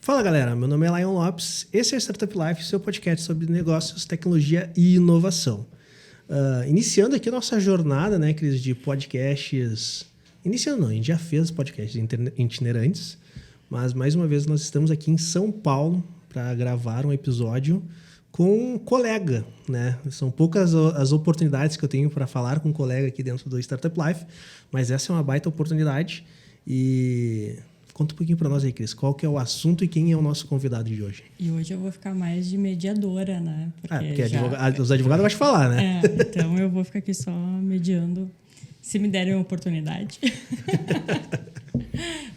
Fala galera, meu nome é Lion Lopes, esse é o Startup Life, seu podcast sobre negócios, tecnologia e inovação. Iniciando aqui a nossa jornada, né, Cris, de podcasts. Iniciando não, a gente já fez podcasts itinerantes, mas mais uma vez nós estamos aqui em São Paulo para gravar um episódio com um colega, né? São poucas as oportunidades que eu tenho para falar com um colega aqui dentro do Startup Life, mas essa é uma baita oportunidade. E conta um pouquinho para nós aí, Cris, qual que é o assunto e quem é o nosso convidado de hoje? E hoje eu vou ficar mais de mediadora, né? Porque os advogados gostam de falar, né? Então eu vou ficar aqui só mediando, se me derem a oportunidade.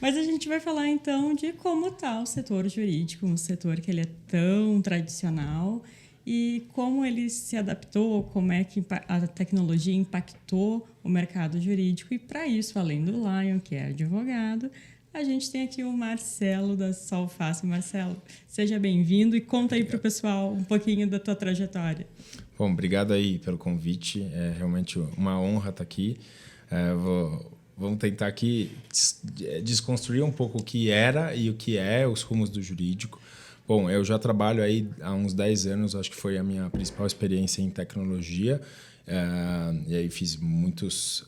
Mas a gente vai falar então de como está o setor jurídico, um setor que ele é tão tradicional e como ele se adaptou, como é que a tecnologia impactou o mercado jurídico. E para isso, além do Lion, que é advogado, a gente tem aqui o Marcelo da Solfácil. Marcelo, seja bem-vindo e conta aí para o pessoal um pouquinho da tua trajetória. Bom, obrigado aí pelo convite. É realmente uma honra estar aqui. Vamos tentar aqui desconstruir um pouco o que era e o que é os rumos do jurídico. Bom, eu já trabalho aí há uns 10 anos, acho que foi a minha principal experiência em tecnologia. E aí fiz muitos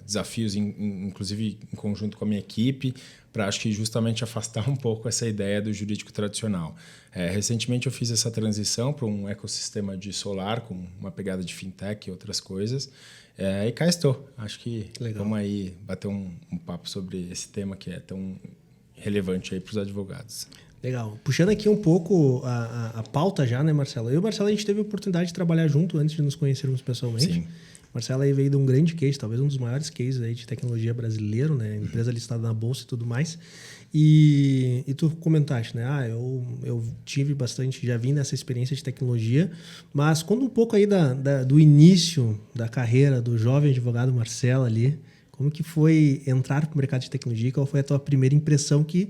desafios, inclusive em conjunto com a minha equipe, para acho que justamente afastar um pouco essa ideia do jurídico tradicional. Recentemente eu fiz essa transição para um ecossistema de solar com uma pegada de fintech e outras coisas. E cá estou. Acho que vamos aí bater um papo sobre esse tema que é tão relevante aí para os advogados. Legal. Puxando aqui um pouco a pauta já, né, Marcelo? Eu e o Marcelo, a gente teve a oportunidade de trabalhar junto antes de nos conhecermos pessoalmente. Sim. Marcelo aí veio de um grande case, talvez um dos maiores cases aí de tecnologia brasileiro, né? Empresa listada na Bolsa e tudo mais. E tu comentaste, né? Eu tive bastante, já vim nessa experiência de tecnologia, mas conta um pouco aí do início da carreira do jovem advogado Marcelo ali. Como que foi entrar para o mercado de tecnologia? Qual foi a tua primeira impressão que,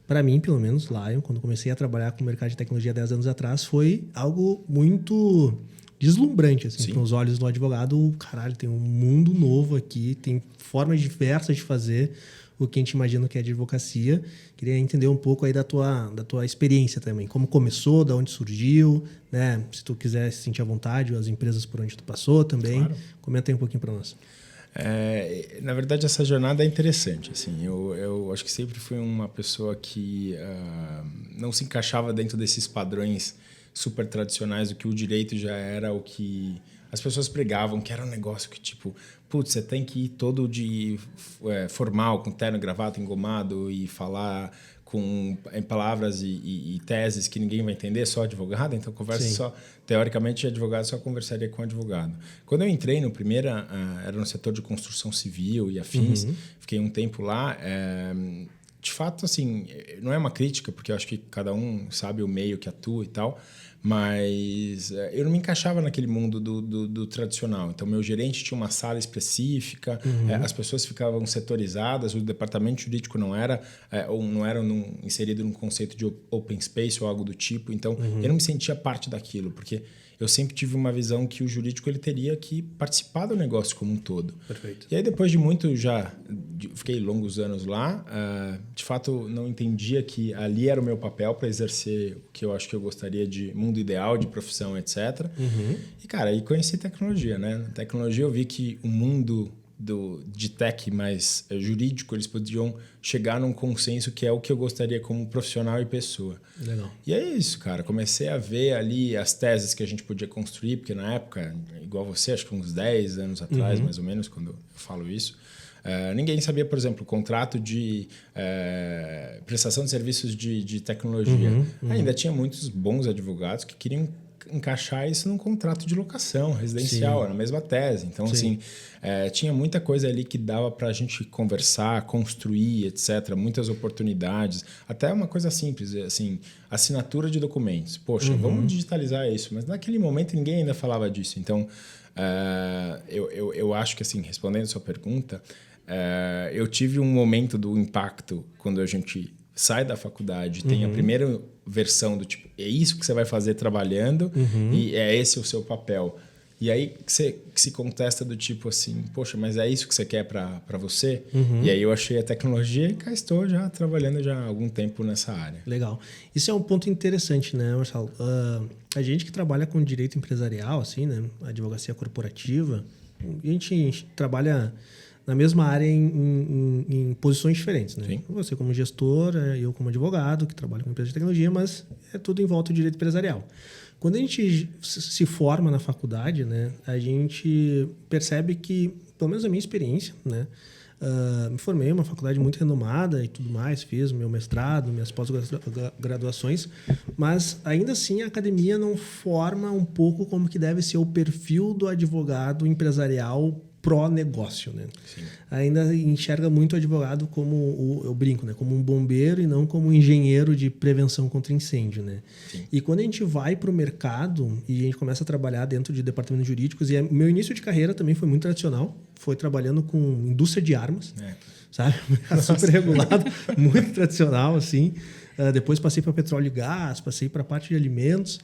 para mim, pelo menos, Lion, quando comecei a trabalhar com o mercado de tecnologia 10 anos atrás, foi algo muito deslumbrante, assim, para os olhos do advogado. Caralho, tem um mundo novo aqui, tem formas diversas de fazer o que a gente imagina que é advocacia. Queria entender um pouco aí da tua experiência também. Como começou, de onde surgiu, né? Se tu quiser se sentir à vontade, as empresas por onde tu passou também. Claro. Comenta aí um pouquinho para nós. Na verdade, essa jornada é interessante. Assim, eu acho que sempre fui uma pessoa que não se encaixava dentro desses padrões super tradicionais do que o direito já era, o que as pessoas pregavam, que era um negócio que, tipo, putz, você tem que ir todo de formal, com terno, gravata, engomado e falar em palavras e teses que ninguém vai entender, só advogado, então conversa Sim. só, teoricamente, advogado só conversaria com advogado. Quando eu entrei no primeiro, era no setor de construção civil e afins, fiquei um tempo lá, de fato, assim, não é uma crítica, porque eu acho que cada um sabe o meio que atua e tal, mas eu não me encaixava naquele mundo do tradicional. Então, meu gerente tinha uma sala específica, as pessoas ficavam setorizadas, o departamento jurídico não era inserido num conceito de open space ou algo do tipo. Então, eu não me sentia parte daquilo, porque eu sempre tive uma visão que o jurídico ele teria que participar do negócio como um todo. Perfeito. E aí, depois de muito, fiquei longos anos lá, de fato, não entendia que ali era o meu papel para exercer o que eu acho que eu gostaria de mundo ideal, de profissão, etc. E, cara, aí conheci tecnologia, né? Na tecnologia eu vi que o mundo de tech mais jurídico, eles podiam chegar num consenso que é o que eu gostaria como profissional e pessoa. Legal. E é isso, cara. Comecei a ver ali as teses que a gente podia construir, porque na época, igual você, acho que uns 10 anos atrás, mais ou menos, quando eu falo isso, ninguém sabia, por exemplo, o contrato de prestação de serviços de tecnologia. Ainda tinha muitos bons advogados que queriam encaixar isso num contrato de locação residencial, na mesma tese. Então, assim, tinha muita coisa ali que dava para a gente conversar, construir, etc. Muitas oportunidades. Até uma coisa simples, assim, assinatura de documentos. Poxa, vamos digitalizar isso. Mas naquele momento ninguém ainda falava disso. Então, eu acho que, assim, respondendo a sua pergunta, eu tive um momento do impacto quando a gente sai da faculdade, tem a primeira versão do tipo, é isso que você vai fazer trabalhando e é esse o seu papel. E aí que se contesta do tipo assim, poxa, mas é isso que você quer para você? E aí eu achei a tecnologia e cá estou já trabalhando já há algum tempo nessa área. Legal. Isso é um ponto interessante, né, Marcelo? A gente que trabalha com direito empresarial, assim, né, advocacia corporativa, a gente trabalha na mesma área em posições diferentes, né? Sim. Você como gestor, eu como advogado, que trabalho com empresa de tecnologia, mas é tudo em volta do direito empresarial. Quando a gente se forma na faculdade, né, a gente percebe que, pelo menos a minha experiência, né, me formei em uma faculdade muito renomada e tudo mais, fiz meu mestrado, minhas pós-graduações, mas ainda assim a academia não forma um pouco como que deve ser o perfil do advogado empresarial pró-negócio, né? Sim. Ainda enxerga muito o advogado como, eu brinco, né? Como um bombeiro e não como um engenheiro de prevenção contra incêndio, né? Sim. E quando a gente vai para o mercado e a gente começa a trabalhar dentro de departamentos jurídicos, e meu início de carreira também foi muito tradicional, foi trabalhando com indústria de armas, sabe? Super regulado, muito tradicional, assim. Depois passei para petróleo e gás, passei para a parte de alimentos,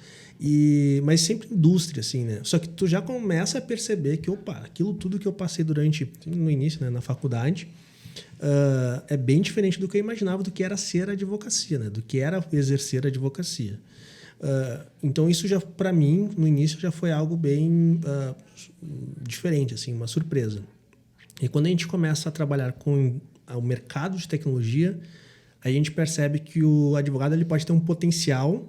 mas sempre indústria, assim, né? Só que tu já começa a perceber que, aquilo tudo que eu passei no início, né, na faculdade, é bem diferente do que eu imaginava do que era ser advocacia, né? Do que era exercer a advocacia. Então, isso já, para mim, no início, já foi algo bem diferente, assim, uma surpresa. E quando a gente começa a trabalhar com o mercado de tecnologia, a gente percebe que o advogado ele pode ter um potencial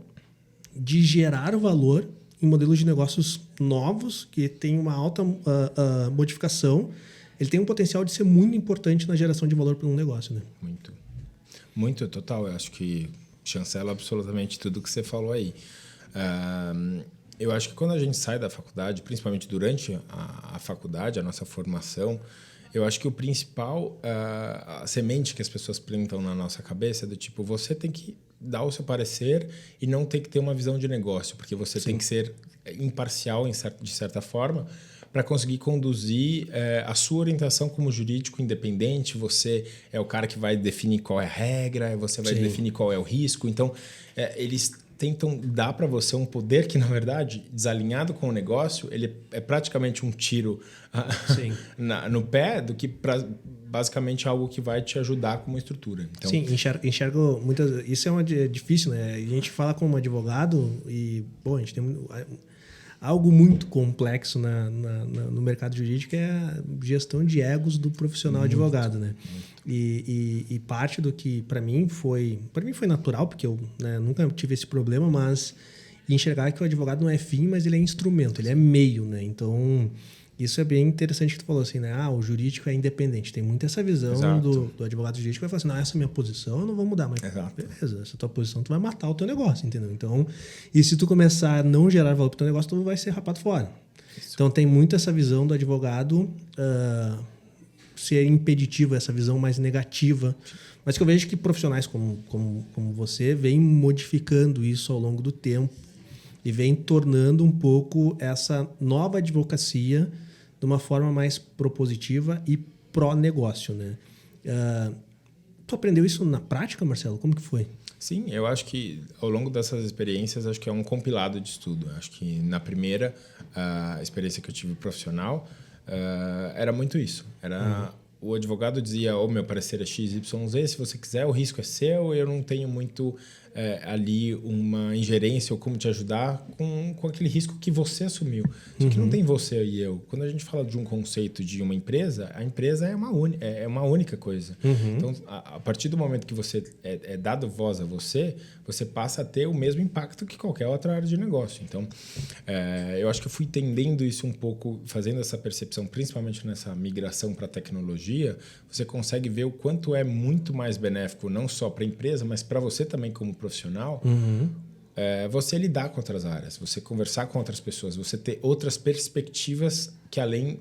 de gerar valor em modelos de negócios novos, que tem uma alta modificação. Ele tem um potencial de ser muito importante na geração de valor para um negócio, né? Muito. Muito, total. Eu acho que chancela absolutamente tudo que você falou aí. Eu acho que quando a gente sai da faculdade, principalmente durante a faculdade, a nossa formação, eu acho que o principal, a semente que as pessoas plantam na nossa cabeça é do tipo, você tem que dar o seu parecer e não tem que ter uma visão de negócio, porque você tem que ser imparcial de certa forma para conseguir conduzir a sua orientação como jurídico independente. Você é o cara que vai definir qual é a regra, você vai definir qual é o risco. Então, eles tentam dar para você um poder que, na verdade, desalinhado com o negócio, ele é praticamente um tiro no pé do que basicamente algo que vai te ajudar com uma estrutura. Então, sim, enxergo muitas... Isso é difícil, né? A gente fala como advogado e, a gente tem algo muito complexo no mercado jurídico, é a gestão de egos do profissional advogado, né? E parte do que para mim foi natural, porque eu, né, nunca tive esse problema, mas enxergar que o advogado não é fim, mas ele é instrumento, ele é meio, né? Então, isso é bem interessante que tu falou assim, né? O jurídico é independente. Tem muito essa visão do advogado jurídico que vai falar assim, não, essa é a minha posição, eu não vou mudar. Mas, beleza, essa tua posição, tu vai matar o teu negócio, entendeu? Então, e se tu começar a não gerar valor pro teu negócio, tu vai ser rapado fora. Isso. Então, tem muito essa visão do advogado ser impeditivo, essa visão mais negativa. Mas que eu vejo que profissionais como você vêm modificando isso ao longo do tempo e vem tornando um pouco essa nova advocacia de uma forma mais propositiva e pró-negócio, né? Tu aprendeu isso na prática, Marcelo? Como que foi? Sim, eu acho que ao longo dessas experiências, acho que é um compilado de estudo. Acho que na primeira experiência que eu tive profissional, era muito isso. O advogado dizia, meu parecer é XYZ, se você quiser, o risco é seu, eu não tenho muito ali uma ingerência ou como te ajudar com aquele risco que você assumiu. Só que não tem você e eu. Quando a gente fala de um conceito de uma empresa, a empresa é uma única coisa. Então, a partir do momento que você é dado voz a você passa a ter o mesmo impacto que qualquer outra área de negócio. Então, eu acho que eu fui entendendo isso um pouco, fazendo essa percepção, principalmente nessa migração para a tecnologia, você consegue ver o quanto é muito mais benéfico, não só para a empresa, mas para você também como profissional, você lidar com outras áreas, você conversar com outras pessoas, você ter outras perspectivas que além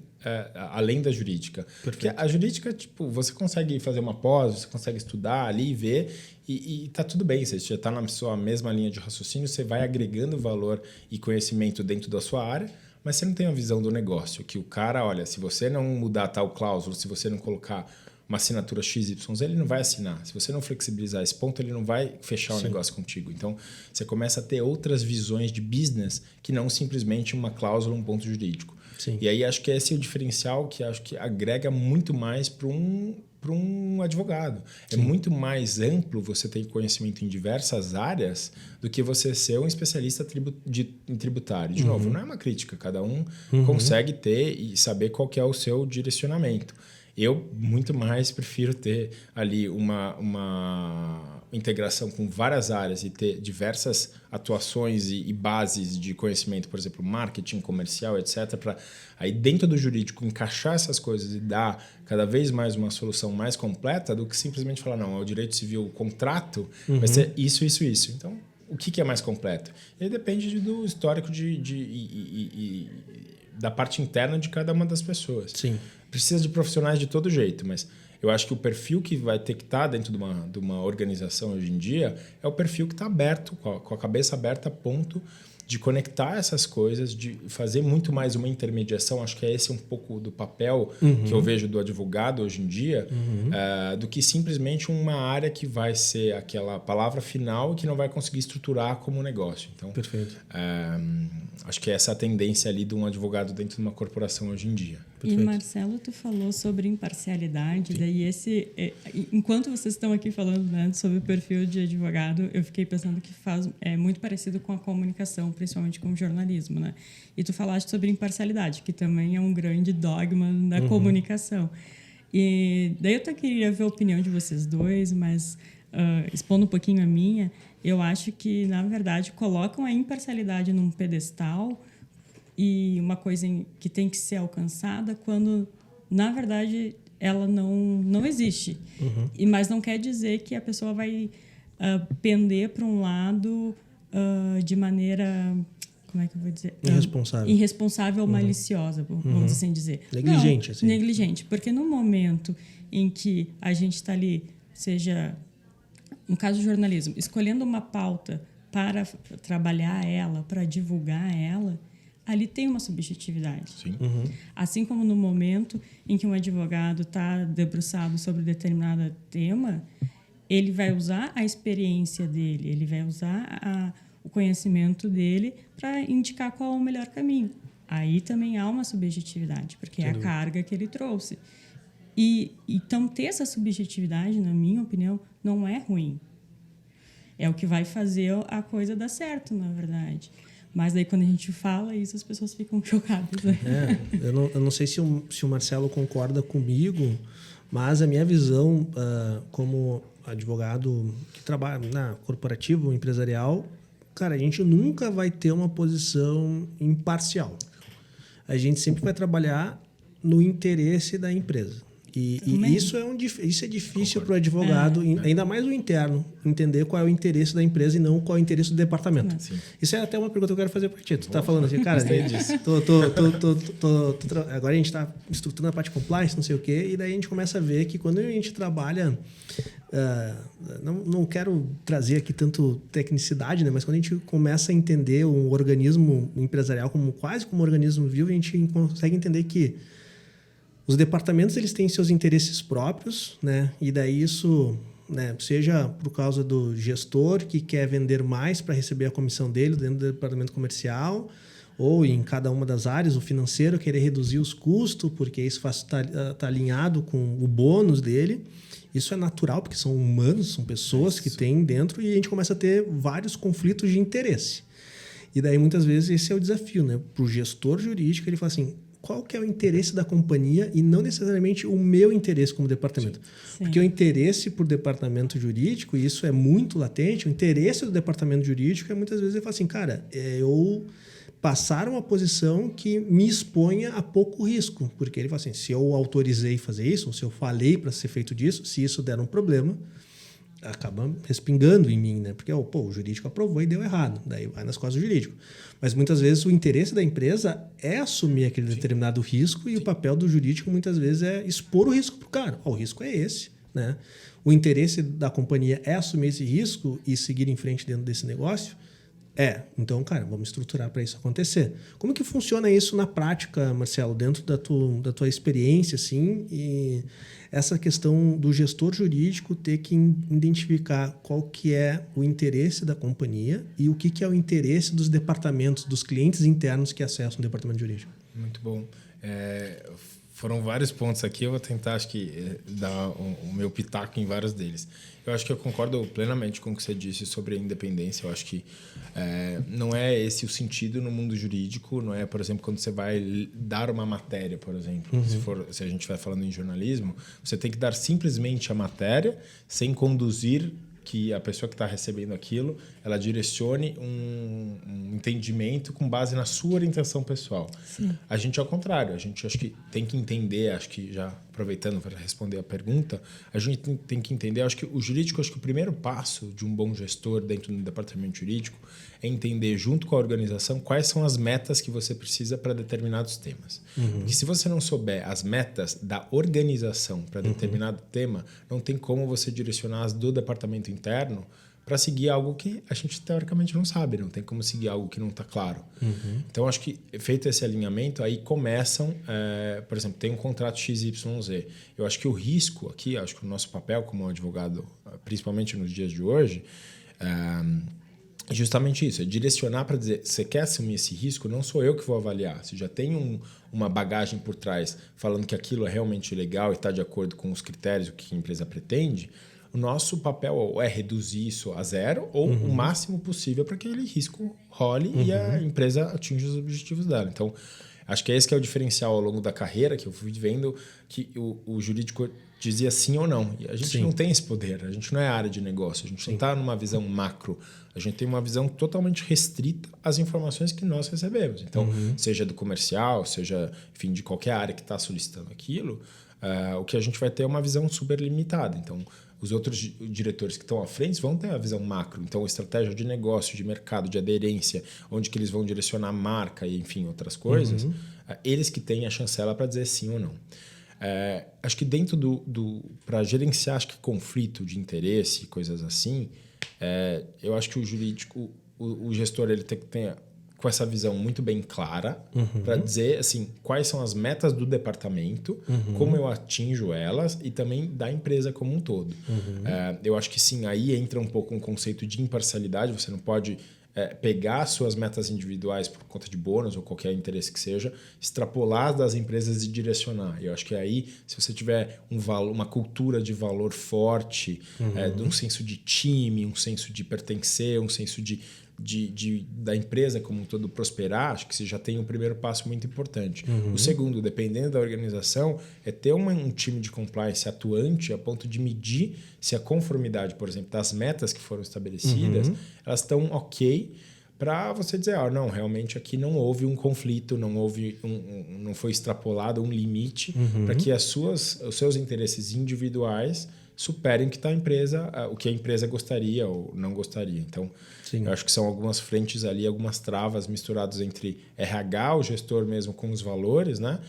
da jurídica. Perfeito. Porque a jurídica, tipo, você consegue fazer uma pós, você consegue estudar ali, ver, e tá tudo bem, você já está na sua mesma linha de raciocínio, você vai agregando valor e conhecimento dentro da sua área, mas você não tem a visão do negócio, que o cara, olha, se você não mudar tal cláusula, se você não colocar uma assinatura XYZ, ele não vai assinar. Se você não flexibilizar esse ponto, ele não vai fechar o negócio contigo. Então, você começa a ter outras visões de business que não simplesmente uma cláusula, um ponto jurídico. Sim. E aí acho que esse é o diferencial que acho que agrega muito mais para um advogado. Sim. É muito mais amplo você ter conhecimento em diversas áreas do que você ser um especialista em tributário. De novo, não é uma crítica, cada um consegue ter e saber qual que é o seu direcionamento. Eu muito mais prefiro ter ali uma integração com várias áreas e ter diversas atuações e bases de conhecimento, por exemplo, marketing, comercial, etc., para aí dentro do jurídico encaixar essas coisas e dar cada vez mais uma solução mais completa do que simplesmente falar, não, é o direito civil, o contrato vai ser isso, isso, isso. Então, o que é mais completo? Ele depende do histórico da parte interna de cada uma das pessoas. Sim. Precisa de profissionais de todo jeito, mas eu acho que o perfil que vai ter que estar dentro de uma organização hoje em dia é o perfil que está aberto, com a cabeça aberta a ponto de conectar essas coisas, de fazer muito mais uma intermediação. Acho que é esse um pouco do papel que eu vejo do advogado hoje em dia, do que simplesmente uma área que vai ser aquela palavra final e que não vai conseguir estruturar como negócio. Então, perfeito. Acho que é essa a tendência ali de um advogado dentro de uma corporação hoje em dia. Perfeito. E, Marcelo, tu falou sobre imparcialidade. Sim. Daí enquanto vocês estão aqui falando, né, sobre o perfil de advogado, eu fiquei pensando que é muito parecido com a comunicação, principalmente com o jornalismo, né? E tu falaste sobre imparcialidade, que também é um grande dogma da comunicação. E daí eu queria ver a opinião de vocês dois, mas expondo um pouquinho a minha, eu acho que, na verdade, colocam a imparcialidade num pedestal e uma coisa que tem que ser alcançada quando, na verdade, ela não existe. Mas não quer dizer que a pessoa vai pender para um lado de maneira, como é que eu vou dizer? Irresponsável ou maliciosa, vamos assim dizer. Negligente. Não, assim. Negligente, porque no momento em que a gente está ali, seja, no caso do jornalismo, escolhendo uma pauta para trabalhar ela, para divulgar ela, ali tem uma subjetividade. Sim. Assim como no momento em que um advogado está debruçado sobre determinado tema, ele vai usar a experiência dele, ele vai usar o conhecimento dele para indicar qual é o melhor caminho. Aí também há uma subjetividade, porque é a carga que ele trouxe. Então, ter essa subjetividade, na minha opinião, não é ruim. É o que vai fazer a coisa dar certo, na verdade. Mas daí, quando a gente fala isso, as pessoas ficam chocadas. Né? Eu não sei se o Marcelo concorda comigo, mas a minha visão como advogado que trabalha na corporativo, empresarial, cara, a gente nunca vai ter uma posição imparcial. A gente sempre vai trabalhar no interesse da empresa. E isso é difícil para o advogado, ainda mais o interno, entender qual é o interesse da empresa e não qual é o interesse do departamento. Isso é até uma pergunta que eu quero fazer para ti. Tu está falando assim, cara, agora a gente está estruturando a parte de compliance, não sei o quê, e daí a gente começa a ver que quando a gente trabalha, não quero trazer aqui tanto tecnicidade, né, mas quando a gente começa a entender um organismo empresarial quase como um organismo vivo, a gente consegue entender que os departamentos eles têm seus interesses próprios, né? E daí isso, né, seja por causa do gestor que quer vender mais para receber a comissão dele dentro do departamento comercial, ou em cada uma das áreas, o financeiro querer reduzir os custos, porque isso está alinhado com o bônus dele. Isso é natural, porque são humanos, são pessoas que têm dentro, e a gente começa a ter vários conflitos de interesse. E daí, muitas vezes, esse é o desafio, né? Para o gestor jurídico, ele fala assim, qual que é o interesse da companhia e não necessariamente o meu interesse como departamento. Sim. Porque o interesse por departamento jurídico, e isso é muito latente, o interesse do departamento jurídico é muitas vezes ele fala assim, cara, eu passar uma posição que me exponha a pouco risco. Porque ele fala assim, se eu autorizei fazer isso, ou se eu falei para ser feito disso, se isso der um problema, acaba respingando em mim, né? Porque o jurídico aprovou e deu errado. Daí vai nas costas do jurídico. Mas muitas vezes o interesse da empresa é assumir aquele determinado risco e o papel do jurídico muitas vezes é expor o risco para o cara. O risco é esse, né? O interesse da companhia é assumir esse risco e seguir em frente dentro desse negócio? Então, cara, vamos estruturar para isso acontecer. Como que funciona isso na prática, Marcelo, dentro da tua experiência, assim, e essa questão do gestor jurídico ter que identificar qual que é o interesse da companhia e o que é o interesse dos departamentos, dos clientes internos que acessam o departamento jurídico? Muito bom. Foram vários pontos aqui, eu vou tentar, acho que, dar o meu pitaco em vários deles. Eu acho que eu concordo plenamente com o que você disse sobre a independência. Eu acho que não é esse o sentido no mundo jurídico, não é, por exemplo, quando você vai dar uma matéria, por exemplo. Se a gente estiver falando em jornalismo, você tem que dar simplesmente a matéria sem conduzir que a pessoa que está recebendo aquilo, ela direcione um entendimento com base na sua orientação pessoal. Sim. A gente, ao contrário, a gente acho que tem que entender, acho que já aproveitando para responder a pergunta, a gente tem que entender, acho que o jurídico, acho que o primeiro passo de um bom gestor dentro do departamento jurídico é entender, junto com a organização, quais são as metas que você precisa para determinados temas. Porque se você não souber as metas da organização para determinado tema, não tem como você direcionar as do departamento interno para seguir algo que a gente teoricamente não sabe, não tem como seguir algo que não está claro. Então, acho que feito esse alinhamento, aí começam, por exemplo, tem um contrato XYZ. Eu acho que o risco aqui, acho que o nosso papel como advogado, principalmente nos dias de hoje, é justamente isso, é direcionar para dizer, você quer assumir esse risco, não sou eu que vou avaliar. Se já tem uma bagagem por trás falando que aquilo é realmente legal e está de acordo com os critérios, o que a empresa pretende, o nosso papel é reduzir isso a zero ou o máximo possível para que aquele risco role e a empresa atinja os objetivos dela. Então, acho que esse que é o diferencial ao longo da carreira, que eu fui vendo que o jurídico dizia sim ou não. E a gente não tem esse poder, a gente não é área de negócio, a gente não está numa visão macro, a gente tem uma visão totalmente restrita às informações que nós recebemos. Então, seja do comercial, seja, enfim, de qualquer área que está solicitando aquilo, o que a gente vai ter é uma visão super limitada. Então, os outros diretores que estão à frente vão ter a visão macro. Então, estratégia de negócio, de mercado, de aderência, onde que eles vão direcionar a marca e, enfim, outras coisas, eles que têm a chancela para dizer sim ou não. Acho que dentro para gerenciar, acho que conflito de interesse, coisas assim, eu acho que o jurídico, o gestor, ele tem que ter com essa visão muito bem clara para dizer assim, quais são as metas do departamento, como eu atinjo elas e também da empresa como um todo. Eu acho que sim, aí entra um pouco um conceito de imparcialidade, você não pode pegar suas metas individuais por conta de bônus ou qualquer interesse que seja, extrapolar das empresas e direcionar. Eu acho que aí, se você tiver uma cultura de valor forte, de um senso de time, um senso de pertencer, um senso da empresa como um todo prosperar, acho que você já tem um primeiro passo muito importante. O segundo, dependendo da organização, é ter um time de compliance atuante a ponto de medir se a conformidade, por exemplo, das metas que foram estabelecidas, elas estão ok para você dizer, não, realmente aqui não houve um conflito, não foi extrapolado um limite para que os seus interesses individuais superem o que a empresa gostaria ou não gostaria. Então, eu acho que são algumas frentes ali, algumas travas misturadas entre RH, o gestor mesmo com os valores, né?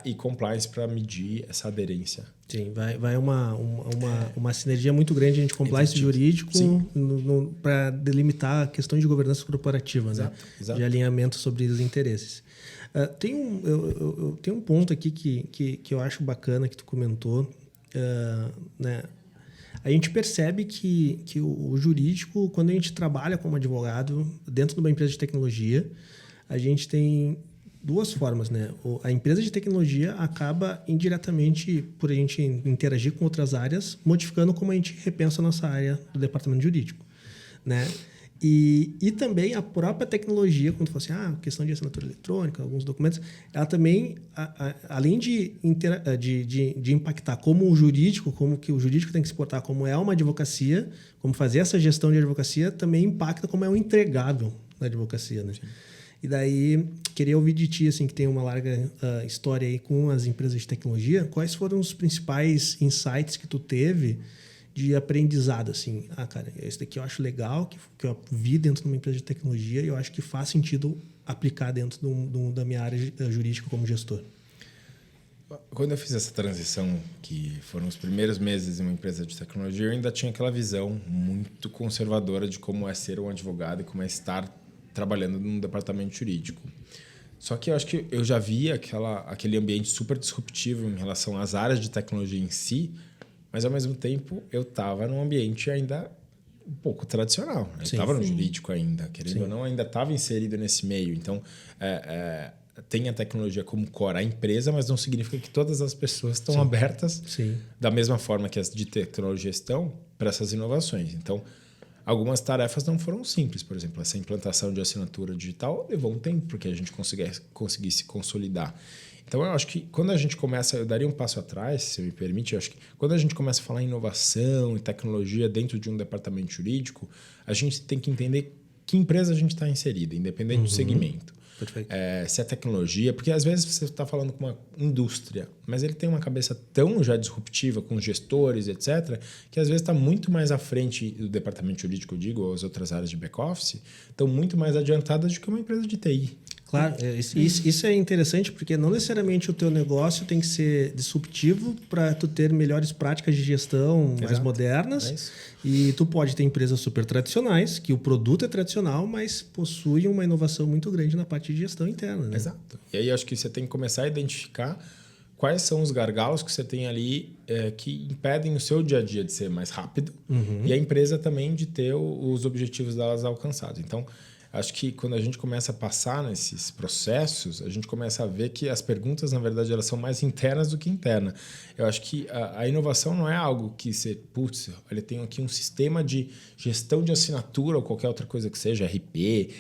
E compliance para medir essa aderência. Sim, vai uma sinergia muito grande entre compliance jurídico para delimitar questões de governança corporativa, exato, né? Exato. De alinhamento sobre os interesses. Eu tenho um ponto aqui que eu acho bacana que tu comentou, né? A gente percebe que o jurídico, quando a gente trabalha como advogado dentro de uma empresa de tecnologia, a gente tem duas formas, né? A empresa de tecnologia acaba indiretamente, por a gente interagir com outras áreas, modificando como a gente repensa a nossa área do departamento jurídico, né? E também a própria tecnologia, quando você fala assim, questão de assinatura eletrônica, alguns documentos, ela também, além de impactar como o jurídico, como que o jurídico tem que se portar, como é uma advocacia, como fazer essa gestão de advocacia, também impacta como é um entregável da advocacia, né? Sim. E daí, queria ouvir de ti, assim, que tem uma larga história aí com as empresas de tecnologia, quais foram os principais insights que tu teve de aprendizado, assim, cara, esse daqui eu acho legal, que eu vi dentro de uma empresa de tecnologia e eu acho que faz sentido aplicar dentro da minha área jurídica como gestor. Quando eu fiz essa transição, que foram os primeiros meses em uma empresa de tecnologia, eu ainda tinha aquela visão muito conservadora de como é ser um advogado e como é estar trabalhando num departamento jurídico. Só que eu acho que eu já via aquele ambiente super disruptivo em relação às áreas de tecnologia em si, mas, ao mesmo tempo, eu estava num ambiente ainda um pouco tradicional. Eu estava no jurídico ainda, querendo ou não, ainda estava inserido nesse meio. Então, tem a tecnologia como core a empresa, mas não significa que todas as pessoas estão abertas da mesma forma que as de tecnologia estão para essas inovações. Então, algumas tarefas não foram simples. Por exemplo, essa implantação de assinatura digital levou um tempo porque a gente conseguisse consolidar. Então, eu acho que quando a gente começa... Eu daria um passo atrás, se me permite. Eu acho que quando a gente começa a falar em inovação e tecnologia dentro de um departamento jurídico, a gente tem que entender que empresa a gente está inserida, independente do segmento. Se é tecnologia, porque às vezes você está falando com uma indústria, mas ele tem uma cabeça tão já disruptiva com gestores, etc., que às vezes está muito mais à frente do departamento jurídico, eu digo, ou as outras áreas de back-office, estão muito mais adiantadas do que uma empresa de TI. Claro, isso é interessante porque não necessariamente o teu negócio tem que ser disruptivo para tu ter melhores práticas de gestão mais modernas. E tu pode ter empresas super tradicionais, que o produto é tradicional, mas possuem uma inovação muito grande na parte de gestão interna. Né? Exato. E aí acho que você tem que começar a identificar quais são os gargalos que você tem ali que impedem o seu dia a dia de ser mais rápido e a empresa também de ter os objetivos delas alcançados. Então, acho que quando a gente começa a passar nesses processos, a gente começa a ver que as perguntas, na verdade, elas são mais internas do que internas. Eu acho que a inovação não é algo que você... Putz, olha, tem aqui um sistema de gestão de assinatura ou qualquer outra coisa que seja, RP,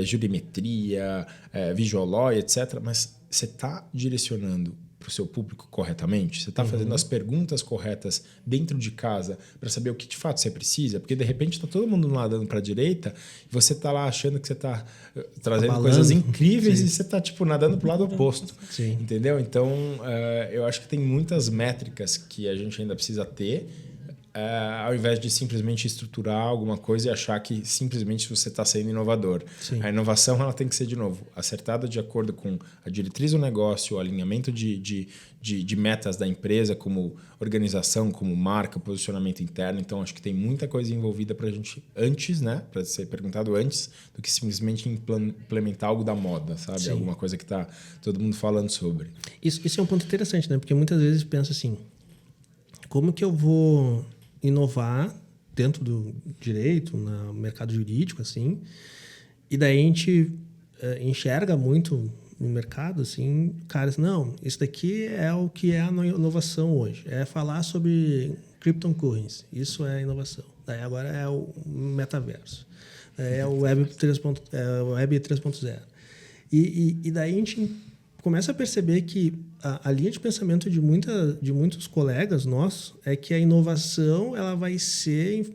jurimetria, Visual Law, etc. Mas você está direcionando para o seu público corretamente? Você está fazendo as perguntas corretas dentro de casa para saber o que de fato você precisa? Porque de repente está todo mundo nadando para a direita e você está lá achando que você está trazendo coisas incríveis e você está nadando para o lado oposto. Entendeu? Então, eu acho que tem muitas métricas que a gente ainda precisa ter ao invés de simplesmente estruturar alguma coisa e achar que simplesmente você está sendo inovador. A inovação ela tem que ser, de novo, acertada de acordo com a diretriz do negócio, o alinhamento de metas da empresa, como organização, como marca, posicionamento interno. Então, acho que tem muita coisa envolvida para a gente antes, né? Para ser perguntado antes, do que simplesmente implementar algo da moda, sabe? Alguma coisa que está todo mundo falando sobre. Isso é um ponto interessante, né? Porque muitas vezes pensa assim, como que eu vou inovar dentro do direito, no mercado jurídico, assim, e daí a gente enxerga muito no mercado, assim, caras, não, isso daqui é o que é a inovação hoje, é falar sobre cryptocurrency, isso é inovação. Daí agora é o metaverso, é o Web 3.0. E daí a gente começa a perceber que a linha de pensamento de muitos colegas nossos é que a inovação ela vai ser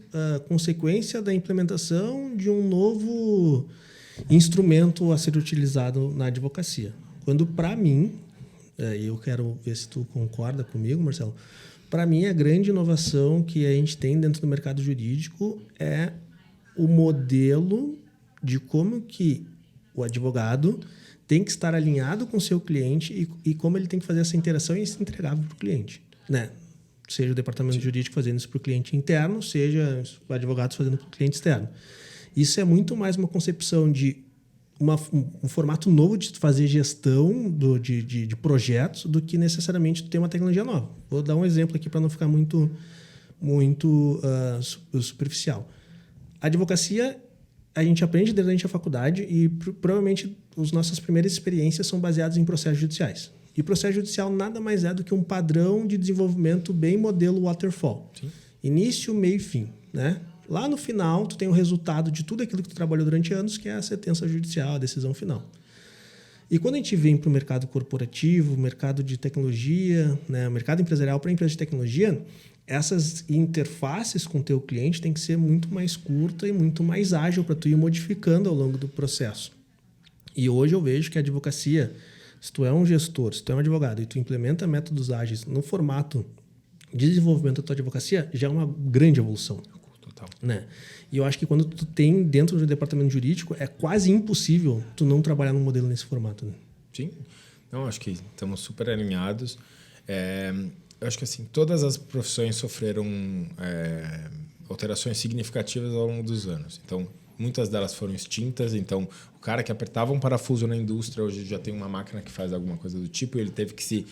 consequência da implementação de um novo instrumento a ser utilizado na advocacia. Quando, para mim, eu quero ver se tu concorda comigo, Marcelo, para mim a grande inovação que a gente tem dentro do mercado jurídico é o modelo de como que o advogado tem que estar alinhado com o seu cliente e como ele tem que fazer essa interação e isso entregável para o cliente. Né? Seja o departamento jurídico fazendo isso para o cliente interno, seja o advogado fazendo para o cliente externo. Isso é muito mais uma concepção de um formato novo de fazer gestão de projetos do que necessariamente ter uma tecnologia nova. Vou dar um exemplo aqui para não ficar muito superficial. A advocacia a gente aprende durante a faculdade e provavelmente as nossas primeiras experiências são baseadas em processos judiciais. E processo judicial nada mais é do que um padrão de desenvolvimento bem modelo waterfall. Início, meio e fim. Né? Lá no final, tu tem o resultado de tudo aquilo que tu trabalhou durante anos, que é a sentença judicial, a decisão final. E quando a gente vem para o mercado corporativo, mercado de tecnologia, né, mercado empresarial para empresa de tecnologia, essas interfaces com o teu cliente tem que ser muito mais curta e muito mais ágil para tu ir modificando ao longo do processo. E hoje eu vejo que a advocacia, se tu é um gestor, se tu é um advogado e tu implementa métodos ágeis no formato de desenvolvimento da tua advocacia, já é uma grande evolução. Total. Né? E eu acho que quando tu tem dentro do departamento jurídico, é quase impossível tu não trabalhar num modelo nesse formato. Né? Sim. Não, acho que estamos super alinhados. Eu acho que assim, todas as profissões sofreram alterações significativas ao longo dos anos. Então, muitas delas foram extintas. Então, o cara que apertava um parafuso na indústria, hoje já tem uma máquina que faz alguma coisa do tipo, e ele teve que se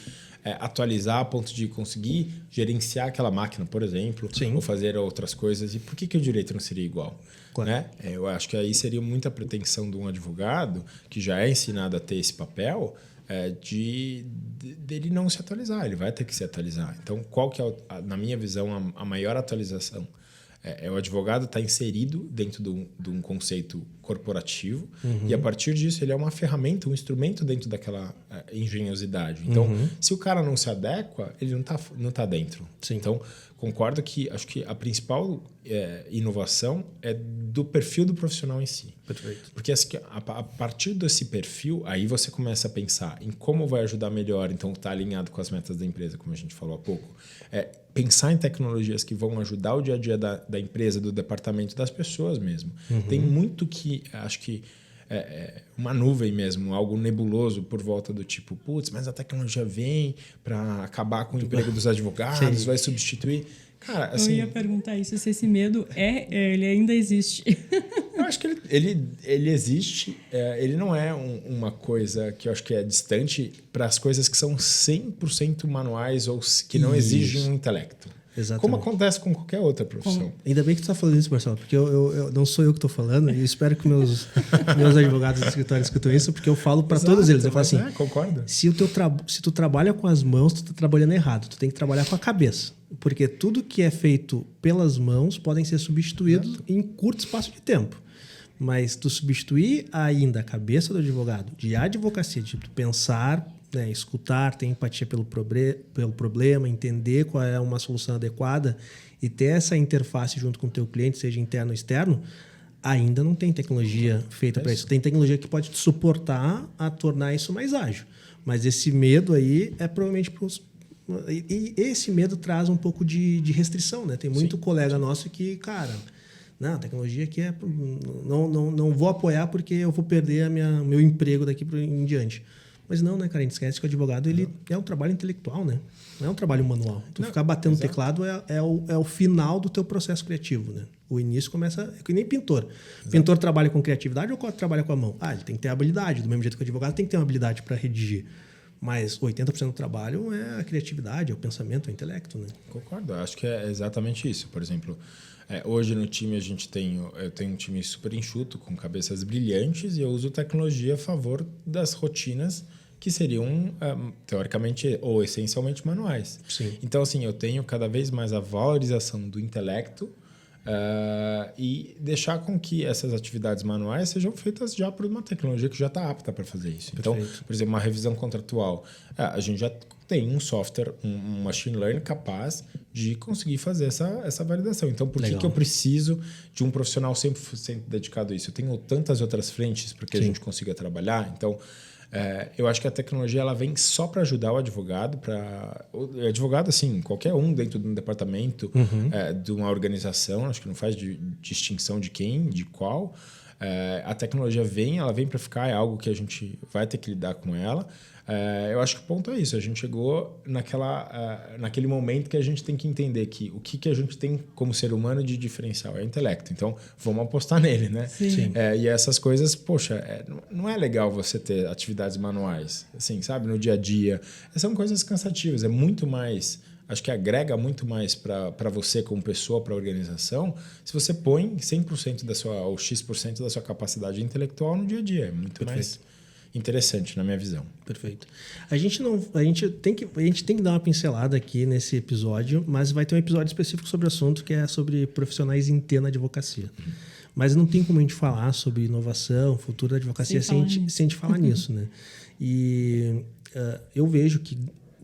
atualizar a ponto de conseguir gerenciar aquela máquina, por exemplo, ou fazer outras coisas. E por que o direito não seria igual? Claro. Né? Eu acho que aí seria muita pretensão de um advogado que já é ensinado a ter esse papel dele não se atualizar. Ele vai ter que se atualizar. Então, qual que é, na minha visão, a maior atualização? O advogado estar inserido dentro de um conceito corporativo e, a partir disso, ele é uma ferramenta, um instrumento dentro daquela engenhosidade. Então, se o cara não se adequa, ele não tá dentro. Sim. Então, concordo que acho que a principal inovação é do perfil do profissional em si. Perfeito. Porque a partir desse perfil, aí você começa a pensar em como vai ajudar melhor, então está alinhado com as metas da empresa, como a gente falou há pouco. Pensar em tecnologias que vão ajudar o dia a dia da empresa, do departamento, das pessoas mesmo. Tem muito que, acho que, uma nuvem mesmo, algo nebuloso por volta do tipo, putz, mas a tecnologia vem para acabar com o emprego dos advogados, vai substituir. Cara, assim, eu ia perguntar isso, se esse medo ele ainda existe. Eu acho que ele existe. Ele não é uma coisa que eu acho que é distante para as coisas que são 100% manuais ou que não exigem um intelecto. Exatamente. Como acontece com qualquer outra profissão. Ainda bem que tu está falando isso, Marcelo, porque eu não sou eu que estou falando, e espero que meus advogados do escritório escutam isso, porque eu falo para todos eles. Eu falo assim, concordo. Se tu trabalha com as mãos, tu está trabalhando errado. Tu tem que trabalhar com a cabeça. Porque tudo que é feito pelas mãos podem ser substituídos em curto espaço de tempo. Mas tu substituir ainda a cabeça do advogado, de advocacia, de tu pensar, né, escutar, ter empatia pelo problema, entender qual é uma solução adequada e ter essa interface junto com o teu cliente, seja interno ou externo, ainda não tem tecnologia feita para isso. Tem tecnologia que pode te suportar a tornar isso mais ágil. Mas esse medo aí é provavelmente para os... E esse medo traz um pouco de restrição, né? Tem muito colega nosso que, cara, não, a tecnologia aqui não vou apoiar porque eu vou perder meu emprego daqui em diante. Mas não, né, cara? A gente esquece que o advogado ele é um trabalho intelectual, né? Não é um trabalho manual. Tu ficar batendo teclado é o final do teu processo criativo, né? O início começa... É que nem pintor. Pintor trabalha com criatividade ou trabalha com a mão? Ele tem que ter habilidade. Do mesmo jeito que o advogado tem que ter uma habilidade para redigir. Mas 80% do trabalho é a criatividade, é o pensamento, é o intelecto, né? Concordo. Acho que é exatamente isso. Por exemplo, hoje no time eu tenho um time super enxuto, com cabeças brilhantes, e eu uso tecnologia a favor das rotinas que seriam, teoricamente, ou essencialmente manuais. Sim. Então, assim, eu tenho cada vez mais a valorização do intelecto e deixar com que essas atividades manuais sejam feitas já por uma tecnologia que já está apta para fazer isso. Perfeito. Então, por exemplo, uma revisão contratual. A gente já tem um software, um machine learning capaz de conseguir fazer essa validação. Então, por que eu preciso de um profissional 100% dedicado a isso? Eu tenho tantas outras frentes para que a gente consiga trabalhar. Então, eu acho que a tecnologia ela vem só para ajudar o advogado. O advogado, assim, qualquer um dentro de um departamento, de uma organização, acho que não faz distinção de quem, de qual. A tecnologia ela vem para ficar, é algo que a gente vai ter que lidar com ela. Eu acho que o ponto é isso. A gente chegou naquele momento que a gente tem que entender que o que a gente tem como ser humano de diferencial é o intelecto. Então, vamos apostar nele, né? Sim. E essas coisas, poxa, não é legal você ter atividades manuais, assim, sabe? No dia a dia. São coisas cansativas. É muito mais... Acho que agrega muito mais para você como pessoa, para a organização, se você põe 100% ou X% da sua capacidade intelectual no dia a dia. É muito mais interessante, na minha visão. Perfeito. A gente tem que dar uma pincelada aqui nesse episódio, mas vai ter um episódio específico sobre o assunto, que é sobre profissionais em T na advocacia. Mas não tem como a gente falar sobre inovação, futuro da advocacia sem a gente falar nisso, né? E eu vejo que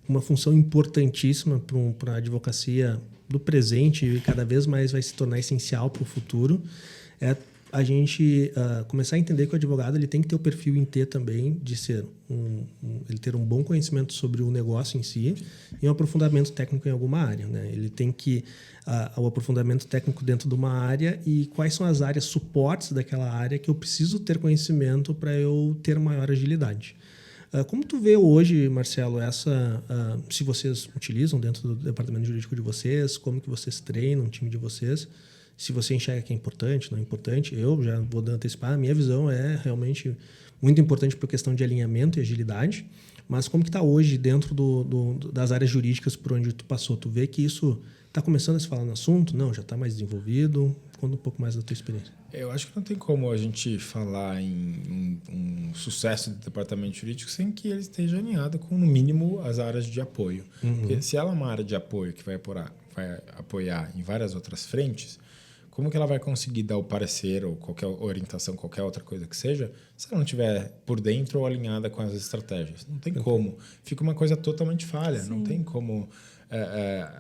uma função importantíssima para a advocacia do presente e cada vez mais vai se tornar essencial para o futuro é a gente começar a entender que o advogado ele tem que ter o perfil em T também, de ser ele ter um bom conhecimento sobre o negócio em si e um aprofundamento técnico em alguma área, né? Ele tem que o aprofundamento técnico dentro de uma área e quais são as áreas suportes daquela área que eu preciso ter conhecimento para eu ter maior agilidade. Como tu vê hoje, Marcelo, se vocês utilizam dentro do departamento jurídico de vocês, como que vocês treinam o time de vocês, Se você enxerga que é importante, não é importante, eu já vou antecipar, a minha visão é realmente muito importante por questão de alinhamento e agilidade, mas como que está hoje dentro das áreas jurídicas por onde tu passou? Tu vê que isso está começando a se falar no assunto? Não, já está mais desenvolvido? Conta um pouco mais da tua experiência. Eu acho que não tem como a gente falar em um sucesso do departamento jurídico sem que ele esteja alinhado com, no mínimo, as áreas de apoio. Porque se ela é uma área de apoio que vai apoiar em várias outras frentes, como que ela vai conseguir dar o parecer ou qualquer orientação, qualquer outra coisa que seja, se ela não estiver por dentro ou alinhada com as estratégias? Não tem como. Fica uma coisa totalmente falha. Sim. Não tem como...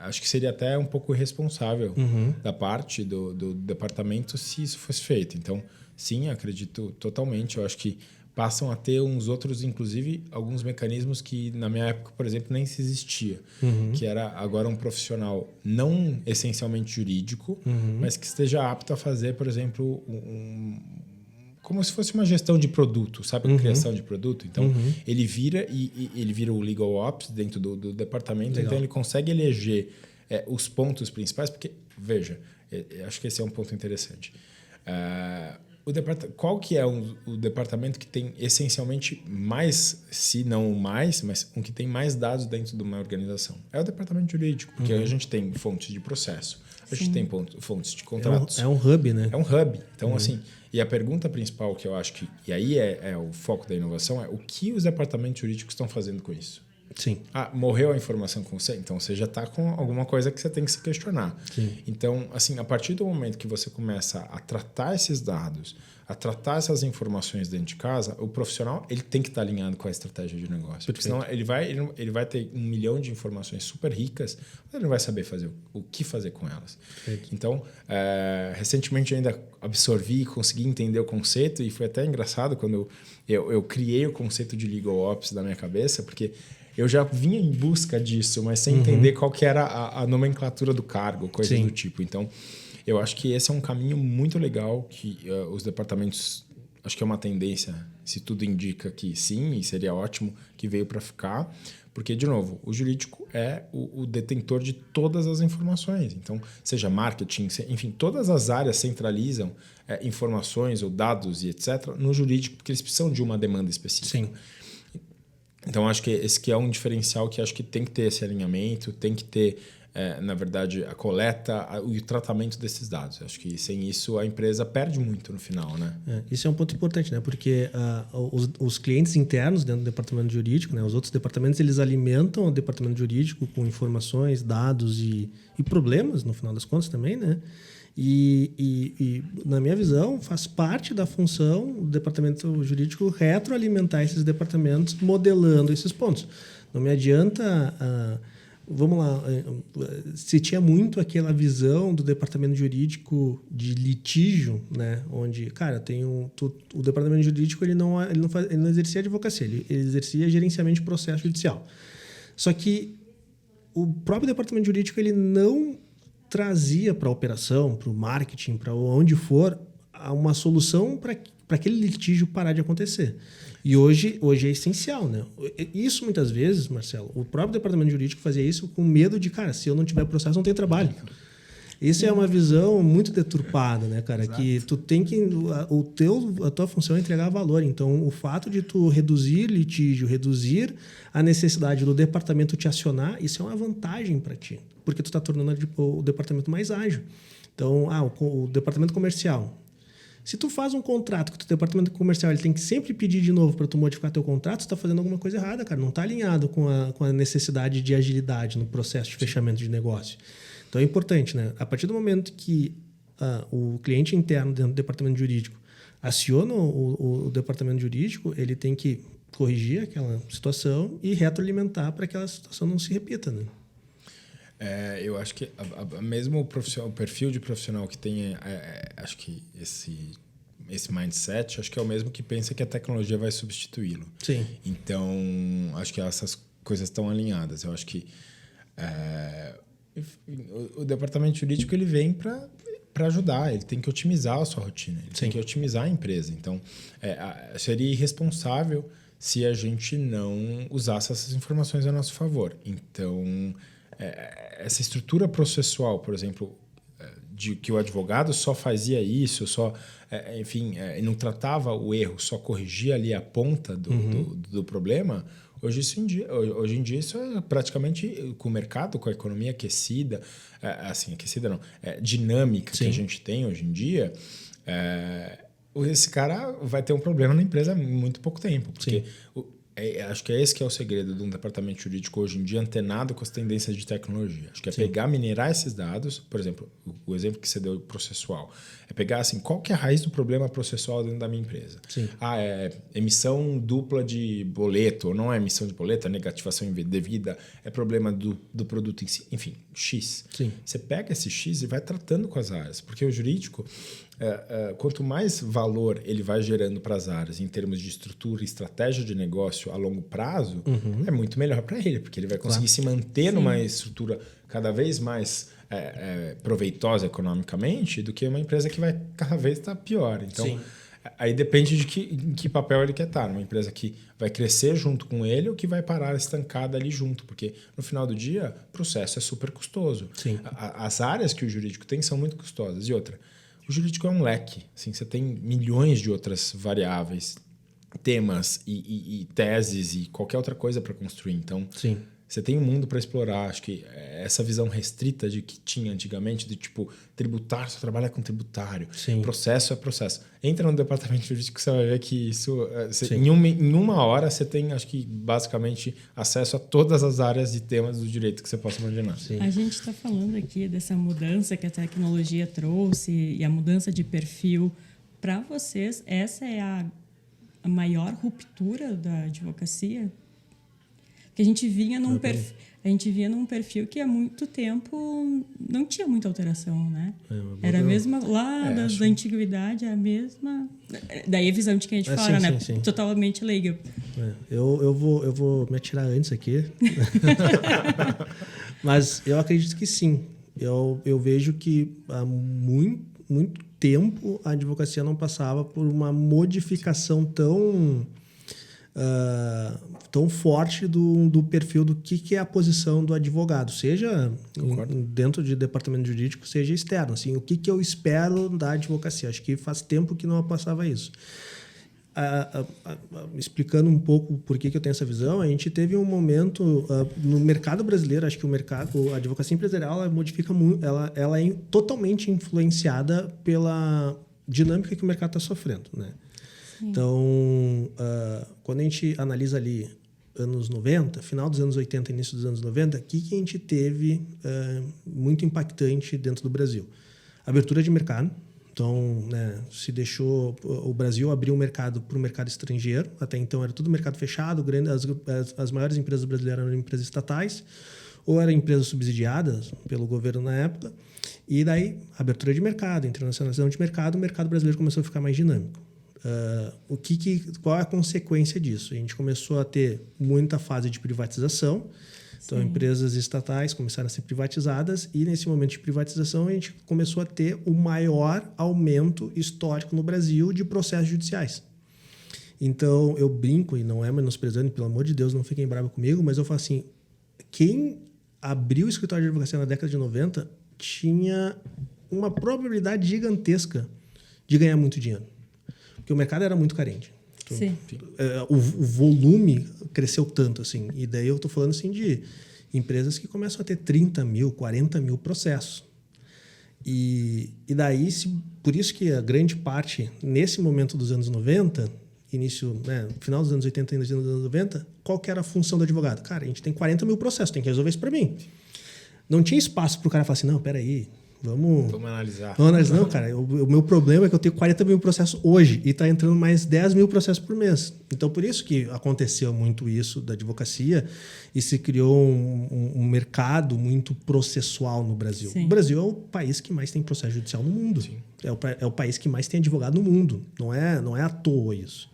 acho que seria até um pouco irresponsável da parte do departamento se isso fosse feito. Então, sim, acredito totalmente. Eu acho que passam a ter uns outros, inclusive, alguns mecanismos que, na minha época, por exemplo, nem se existia. Que era agora um profissional não essencialmente jurídico, mas que esteja apto a fazer, por exemplo, como se fosse uma gestão de produto, sabe? Criação de produto. Então, ele vira o legal ops dentro do departamento. Legal. Então, ele consegue eleger os pontos principais. Porque, veja, acho que esse é um ponto interessante. Qual que é o departamento que tem essencialmente mais, se não mais, mas um que tem mais dados dentro de uma organização? É o departamento jurídico, porque a gente tem fontes de processo, a gente tem fontes de contratos. É um hub, né? É um hub. Então, assim, e a pergunta principal que eu acho que, e aí é o foco da inovação, é o que os departamentos jurídicos estão fazendo com isso? Sim. Morreu a informação com você? Então, você já está com alguma coisa que você tem que se questionar. Sim. Então, assim, a partir do momento que você começa a tratar esses dados, a tratar essas informações dentro de casa, o profissional ele tem que estar alinhado com a estratégia de negócio. Porque senão ele vai ter 1 milhão de informações super ricas, mas ele não vai saber fazer o que fazer com elas. Perfeito. Então, recentemente eu ainda absorvi e consegui entender o conceito, e foi até engraçado quando eu criei o conceito de legal ops da minha cabeça, porque eu já vinha em busca disso, mas sem entender qual que era a nomenclatura do cargo, coisas do tipo. Então, eu acho que esse é um caminho muito legal que os departamentos... Acho que é uma tendência, se tudo indica que sim, e seria ótimo que veio para ficar. Porque, de novo, o jurídico é o detentor de todas as informações. Então, seja marketing, enfim, todas as áreas centralizam informações ou dados e etc. no jurídico, porque eles precisam de uma demanda específica. Sim. Então, acho que esse que é um diferencial que acho que tem que ter esse alinhamento, tem que ter, na verdade, a coleta e o tratamento desses dados. Acho que sem isso a empresa perde muito no final, né? Isso é um ponto importante, né? Porque os clientes internos dentro do departamento jurídico, né? Os outros departamentos, eles alimentam o departamento jurídico com informações, dados e problemas, no final das contas também, né? E, na minha visão, faz parte da função do departamento jurídico retroalimentar esses departamentos modelando esses pontos. Não me adianta... vamos lá, se tinha muito aquela visão do departamento jurídico de litígio, né? Onde, cara, o departamento jurídico ele não exercia advocacia, ele exercia gerenciamento de processo judicial. Só que o próprio departamento jurídico ele não trazia para a operação, para o marketing, para onde for, uma solução para aquele litígio parar de acontecer. E hoje é essencial, né? Isso, muitas vezes, Marcelo, o próprio departamento jurídico fazia isso com medo de, cara, se eu não tiver processo, não tem trabalho. Isso é uma visão muito deturpada, né, cara? Exato. Que tu tem que... A tua função é entregar valor. Então, o fato de tu reduzir litígio, reduzir a necessidade do departamento te acionar, isso é uma vantagem para ti. Porque tu está tornando o departamento mais ágil. Então, o departamento comercial. Se tu faz um contrato que o departamento comercial ele tem que sempre pedir de novo para tu modificar teu contrato, tu está fazendo alguma coisa errada, cara. Não está alinhado com a necessidade de agilidade no processo de fechamento de negócio. Então, é importante, né? A partir do momento que o cliente interno dentro do departamento jurídico aciona o departamento jurídico, ele tem que corrigir aquela situação e retroalimentar para que aquela situação não se repita, né? Eu acho que mesmo o perfil de profissional que tem, acho que esse mindset, acho que é o mesmo que pensa que a tecnologia vai substituí-lo. Sim. Então, acho que essas coisas estão alinhadas. Eu acho que o departamento jurídico ele vem para ajudar, ele tem que otimizar a sua rotina, ele tem que otimizar a empresa. Então, seria irresponsável se a gente não usasse essas informações a nosso favor. Então, essa estrutura processual, por exemplo, de que o advogado só fazia isso, enfim, não tratava o erro, só corrigia ali a ponta do problema. Hoje em dia isso é praticamente com o mercado, com a economia aquecida, aquecida não, dinâmica que a gente tem hoje em dia, esse cara vai ter um problema na empresa em muito pouco tempo, porque acho que esse que é o segredo de um departamento jurídico hoje em dia antenado com as tendências de tecnologia. Acho que pegar, minerar esses dados, por exemplo, o exemplo que você deu processual, é pegar assim, qual que é a raiz do problema processual dentro da minha empresa? É emissão dupla de boleto, ou não é emissão de boleto, é negativação indevida, é problema do produto em si, enfim, X. Você pega esse X e vai tratando com as áreas, porque o jurídico, quanto mais valor ele vai gerando para as áreas em termos de estrutura e estratégia de negócio a longo prazo, é muito melhor para ele, porque ele vai conseguir se manter numa estrutura cada vez mais proveitosa economicamente do que uma empresa que vai cada vez estar pior. Então, aí depende em que papel ele quer estar. Uma empresa que vai crescer junto com ele ou que vai parar estancada ali junto, porque no final do dia o processo é super custoso. As áreas que o jurídico tem são muito custosas. E outra, o jurídico é um leque. Assim, você tem milhões de outras variáveis, temas e teses e qualquer outra coisa para construir. Então, você tem um mundo para explorar. Acho que essa visão restrita de que tinha antigamente, de tipo, tributário, só trabalha com tributário. Processo é processo. Entra no departamento jurídico, você vai ver que isso... Em uma hora, você tem, acho que, basicamente, acesso a todas as áreas de temas do direito que você possa imaginar. A gente está falando aqui dessa mudança que a tecnologia trouxe e a mudança de perfil. Para vocês, essa é a maior ruptura da advocacia? Porque a gente vinha num perfil que há muito tempo não tinha muita alteração, né? Era a mesma lá da antiguidade, a mesma. Daí a visão de quem a gente fala, né? Totalmente leiga. Eu vou me atirar antes aqui. Mas eu acredito que sim. Eu vejo que há muito tempo a advocacia não passava por uma modificação tão forte do perfil do que é a posição do advogado, seja dentro de departamento jurídico, seja externo. Assim, o que eu espero da advocacia? Acho que faz tempo que não passava isso. Explicando um pouco por que eu tenho essa visão, a gente teve um momento no mercado brasileiro, acho que a advocacia empresarial ela modifica muito, ela é totalmente influenciada pela dinâmica que o mercado está sofrendo, né? Então, quando a gente analisa ali anos 90, final dos anos 80, início dos anos 90, o que a gente teve muito impactante dentro do Brasil? Abertura de mercado. Então, né, se deixou o Brasil abrir um mercado para o mercado estrangeiro. Até então era tudo mercado fechado. As maiores empresas brasileiras eram empresas estatais ou eram empresas subsidiadas pelo governo na época. E daí, abertura de mercado, internacionalização de mercado, o mercado brasileiro começou a ficar mais dinâmico. Qual é a consequência disso? A gente começou a ter muita fase de privatização. Então, empresas estatais começaram a ser privatizadas e, nesse momento de privatização, a gente começou a ter o maior aumento histórico no Brasil de processos judiciais. Então, eu brinco, e não é menosprezando, pelo amor de Deus, não fiquem bravos comigo, mas eu falo assim, quem abriu o escritório de advocacia na década de 90 tinha uma probabilidade gigantesca de ganhar muito dinheiro. Porque o mercado era muito carente. O volume cresceu tanto, assim. E daí eu estou falando assim, de empresas que começam a ter 30 mil, 40 mil processos. E daí, por isso que a grande parte, nesse momento dos anos 90, final dos anos 80 e início dos anos 90, qual que era a função do advogado? Cara, a gente tem 40 mil processos, tem que resolver isso para mim. Não tinha espaço para o cara falar assim, não, peraí, vamos analisar. Não, cara, o meu problema é que eu tenho 40 mil processos hoje e está entrando mais 10 mil processos por mês. Então, por isso que aconteceu muito isso da advocacia e se criou um mercado muito processual no Brasil. O Brasil é o país que mais tem processo judicial no mundo. É o país que mais tem advogado no mundo. Não é à toa isso.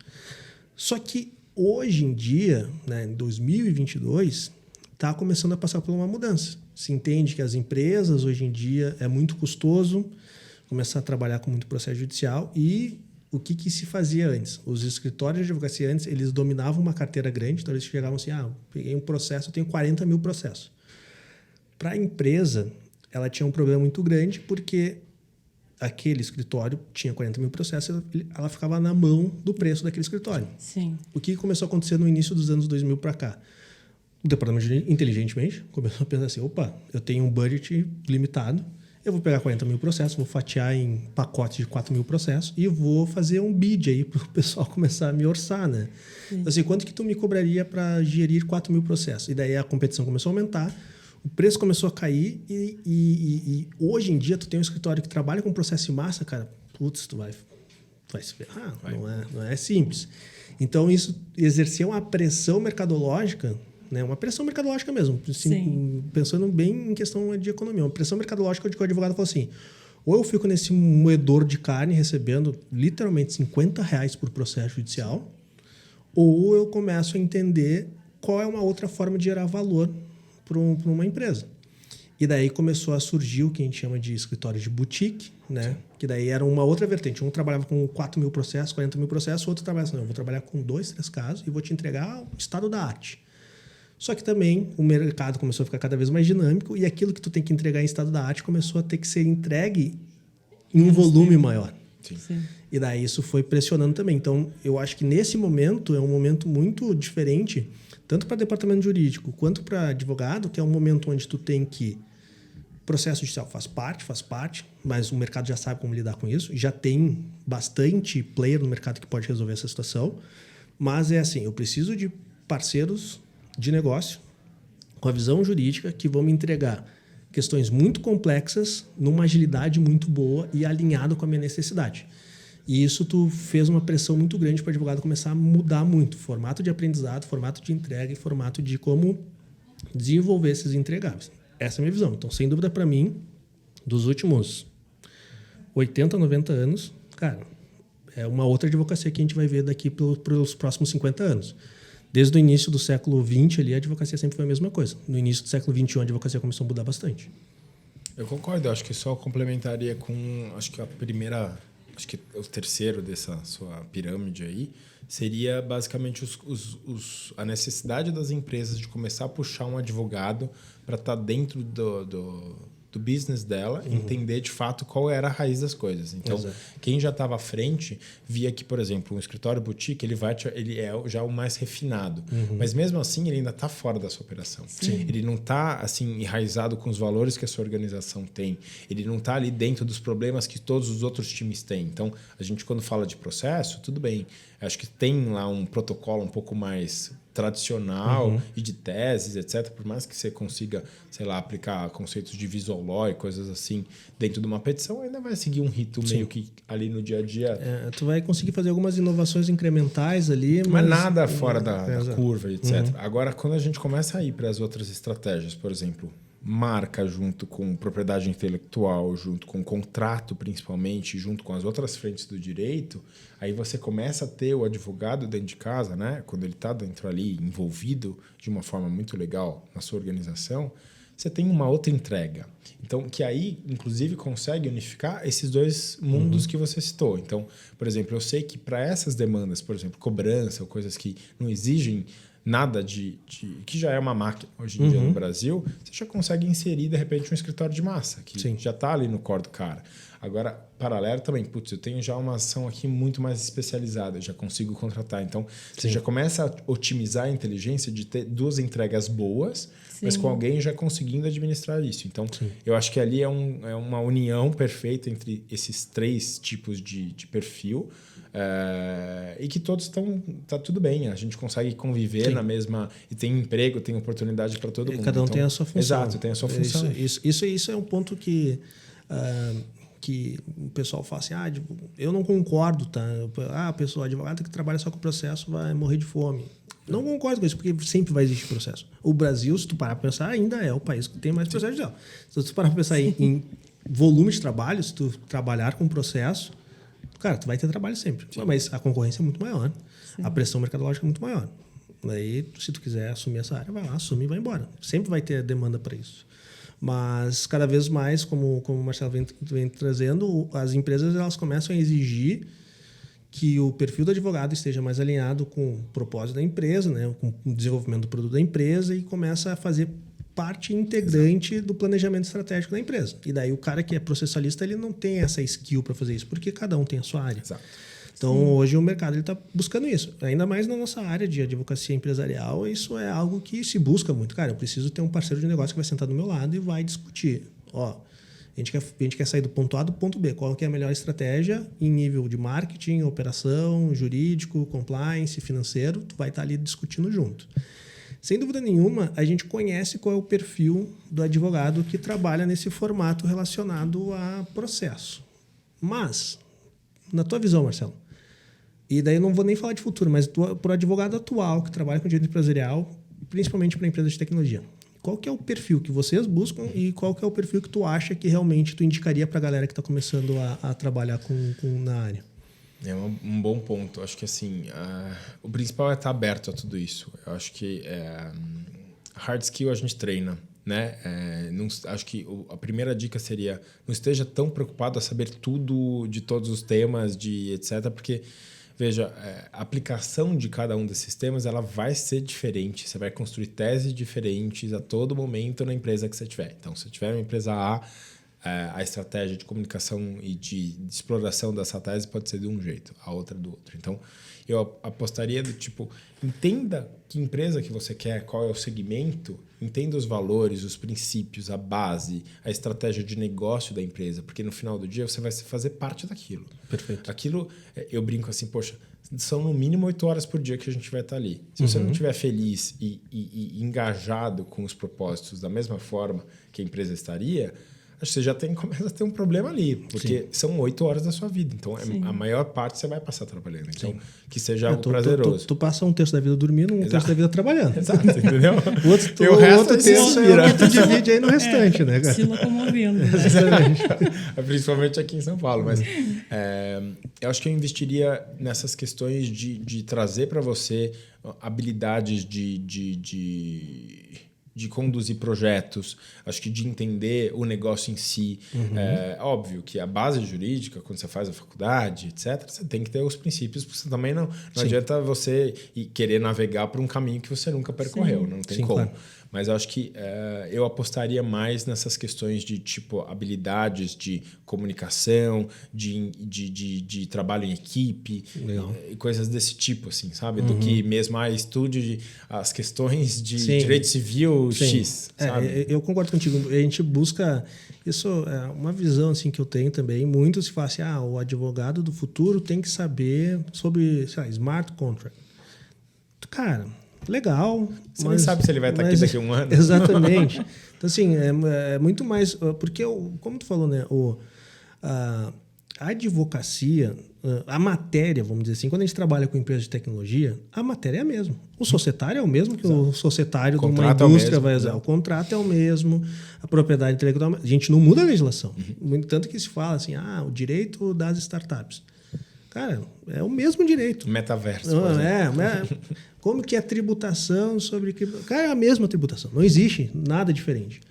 Só que hoje em dia, né, em 2022, está começando a passar por uma mudança. Se entende que as empresas, hoje em dia, é muito custoso começar a trabalhar com muito processo judicial e o que se fazia antes? Os escritórios de advocacia antes, eles dominavam uma carteira grande, então eles chegavam assim, peguei um processo, eu tenho 40 mil processos. Para a empresa, ela tinha um problema muito grande porque aquele escritório tinha 40 mil processos, ela ficava na mão do preço daquele escritório. Sim. O que começou a acontecer no início dos anos 2000 para cá? O departamento inteligentemente começou a pensar assim, opa, eu tenho um budget limitado, eu vou pegar 40 mil processos, vou fatiar em pacotes de 4 mil processos e vou fazer um bid aí para o pessoal começar a me orçar, né? Assim, quanto que tu me cobraria para gerir 4 mil processos? E daí a competição começou a aumentar, o preço começou a cair e hoje em dia tu tem um escritório que trabalha com processo em massa, cara, putz, tu vai se ferrar, não é simples. Então, isso exercia uma pressão mercadológica, né? Uma pressão mercadológica mesmo, assim, pensando bem em questão de economia. Uma pressão mercadológica de que o advogado falou assim, ou eu fico nesse moedor de carne recebendo literalmente R$50 por processo judicial, ou eu começo a entender qual é uma outra forma de gerar valor para uma empresa. E daí começou a surgir o que a gente chama de escritório de boutique, né? Que daí era uma outra vertente. Um trabalhava com 4 mil processos, 40 mil processos, o outro trabalhava assim, eu vou trabalhar com 2, 3 casos e vou te entregar o estado da arte. Só que também o mercado começou a ficar cada vez mais dinâmico e aquilo que tu tem que entregar em estado da arte começou a ter que ser entregue em um volume maior. Sim. E daí isso foi pressionando também. Então, eu acho que nesse momento é um momento muito diferente, tanto para departamento jurídico quanto para advogado, que é um momento onde tu tem que... Processo judicial faz parte, mas o mercado já sabe como lidar com isso. Já tem bastante player no mercado que pode resolver essa situação. Mas é assim, eu preciso de parceiros de negócio com a visão jurídica que vão me entregar questões muito complexas numa agilidade muito boa e alinhado com a minha necessidade. E isso tu fez uma pressão muito grande para o advogado começar a mudar muito. Formato de aprendizado, formato de entrega e formato de como desenvolver esses entregáveis. Essa é a minha visão. Então, sem dúvida, para mim, dos últimos 80, 90 anos, cara, é uma outra advocacia que a gente vai ver daqui pelos próximos 50 anos. Desde o início do século XX, ali, a advocacia sempre foi a mesma coisa. No início do século XXI, a advocacia começou a mudar bastante. Eu concordo. Eu acho que só complementaria com... Acho que o terceiro dessa sua pirâmide aí seria basicamente a necessidade das empresas de começar a puxar um advogado para estar dentro do business dela, entender de fato qual era a raiz das coisas. Então, quem já estava à frente via que, por exemplo, um escritório boutique ele é já o mais refinado, mas mesmo assim ele ainda está fora da sua operação. Sim. Ele não está assim enraizado com os valores que a sua organização tem. Ele não está ali dentro dos problemas que todos os outros times têm. Então, a gente quando fala de processo, tudo bem. Acho que tem lá um protocolo um pouco mais tradicional e de teses, etc. Por mais que você consiga, sei lá, aplicar conceitos de visual law e coisas assim dentro de uma petição, ainda vai seguir um rito meio que ali no dia a dia. Tu vai conseguir fazer algumas inovações incrementais ali, mas nada fora da curva, etc. Agora, quando a gente começa a ir para as outras estratégias, por exemplo, marca junto com propriedade intelectual, junto com contrato principalmente, junto com as outras frentes do direito, aí você começa a ter o advogado dentro de casa, né? Quando ele está dentro ali, envolvido de uma forma muito legal na sua organização, você tem uma outra entrega. Então, que aí, inclusive, consegue unificar esses dois mundos que você citou. Então, por exemplo, eu sei que para essas demandas, por exemplo, cobrança ou coisas que não exigem nada que já é uma máquina hoje em dia no Brasil, você já consegue inserir, de repente, um escritório de massa, que já está ali no core do cara. Agora, paralelo também, eu tenho já uma ação aqui muito mais especializada, já consigo contratar. Então, você já começa a otimizar a inteligência de ter duas entregas boas, mas com alguém já conseguindo administrar isso. Então, eu acho que ali é uma união perfeita entre esses três tipos de perfil, e que todos tá tudo bem, a gente consegue conviver na mesma e tem emprego, tem oportunidade para todo mundo. Cada um tem a sua função. Exato, tem a sua função. Isso é um ponto que o pessoal fala assim, eu não concordo, tá? A pessoa, advogado que trabalha só com processo vai morrer de fome. Não concordo com isso, porque sempre vai existir processo. O Brasil, se tu parar para pensar, ainda é o país que tem mais processo judicial. Se tu parar para pensar em volume de trabalho, se tu trabalhar com processo, cara, tu vai ter trabalho sempre. Mas a concorrência é muito maior. A pressão mercadológica é muito maior. Aí, se tu quiser assumir essa área, vai lá, assume e vai embora. Sempre vai ter demanda para isso. Mas, cada vez mais, como o Marcelo vem trazendo, as empresas elas começam a exigir que o perfil do advogado esteja mais alinhado com o propósito da empresa, né, com o desenvolvimento do produto da empresa e começa a fazer parte integrante do planejamento estratégico da empresa. E daí o cara que é processalista, ele não tem essa skill para fazer isso, porque cada um tem a sua área. Exato. Então, hoje o mercado está buscando isso. Ainda mais na nossa área de advocacia empresarial, isso é algo que se busca muito. Cara, eu preciso ter um parceiro de negócio que vai sentar do meu lado e vai discutir. Ó, a gente quer sair do ponto A do ponto B. Qual que é a melhor estratégia em nível de marketing, operação, jurídico, compliance, financeiro? Tu vai estar ali discutindo junto. Sem dúvida nenhuma, a gente conhece qual é o perfil do advogado que trabalha nesse formato relacionado a processo. Mas, na tua visão, Marcelo, e daí eu não vou nem falar de futuro, mas para o advogado atual que trabalha com direito empresarial, principalmente para empresas de tecnologia, qual que é o perfil que vocês buscam e qual que é o perfil que tu acha que realmente tu indicaria para a galera que está começando a trabalhar na área? É um bom ponto. Acho que assim, o principal é estar aberto a tudo isso. Eu acho que hard skill a gente treina, né? Acho que a primeira dica seria não esteja tão preocupado a saber tudo de todos os temas, de etc. Porque, veja, a aplicação de cada um desses temas ela vai ser diferente. Você vai construir teses diferentes a todo momento na empresa que você tiver. Então, se você tiver uma empresa a estratégia de comunicação e de exploração dessa tese pode ser de um jeito, a outra do outro. Então, eu apostaria do tipo, entenda que empresa que você quer, qual é o segmento, entenda os valores, os princípios, a base, a estratégia de negócio da empresa, porque no final do dia você vai fazer parte daquilo. Perfeito. Aquilo, eu brinco assim, poxa, são no mínimo 8 horas por dia que a gente vai estar ali. Se você não estiver feliz e engajado com os propósitos da mesma forma que a empresa estaria, acho que você já começa a ter um problema ali, porque são 8 horas da sua vida. Então, a maior parte você vai passar trabalhando. Então, que seja algo prazeroso. Tu passa um terço da vida dormindo, um terço da vida trabalhando. Exato, entendeu? O outro terço é o que tu divide aí no restante, né, cara? Se locomovendo. Né? Principalmente aqui em São Paulo. Mas eu acho que eu investiria nessas questões de trazer para você habilidades de conduzir projetos, acho que de entender o negócio em si. Óbvio que a base jurídica, quando você faz a faculdade, etc., você tem que ter os princípios, porque você também não adianta você querer navegar por um caminho que você nunca percorreu, não tem como. Claro. Mas eu acho que eu apostaria mais nessas questões de tipo habilidades de comunicação, de trabalho em equipe, e coisas desse tipo, assim, sabe? Do que mesmo estude as questões de direito civil X, sabe? Eu concordo contigo. A gente busca... Isso é uma visão assim, que eu tenho também. Muitos se falam assim, o advogado do futuro tem que saber sobre, sei lá, smart contract. Cara... Legal. Você nem sabe se ele vai estar aqui daqui a um ano. Exatamente. Então, assim, é muito mais... Porque, como tu falou, né? A advocacia, a matéria, vamos dizer assim, quando a gente trabalha com empresas de tecnologia, a matéria é a mesma. O societário é o mesmo que o societário de uma indústria vai usar. O contrato é o mesmo, a propriedade intelectual... A gente não muda a legislação. Tanto que se fala assim, o direito das startups. Cara, é o mesmo direito. Metaverso. Como que é a tributação sobre... Cara, é a mesma tributação. Não existe nada diferente.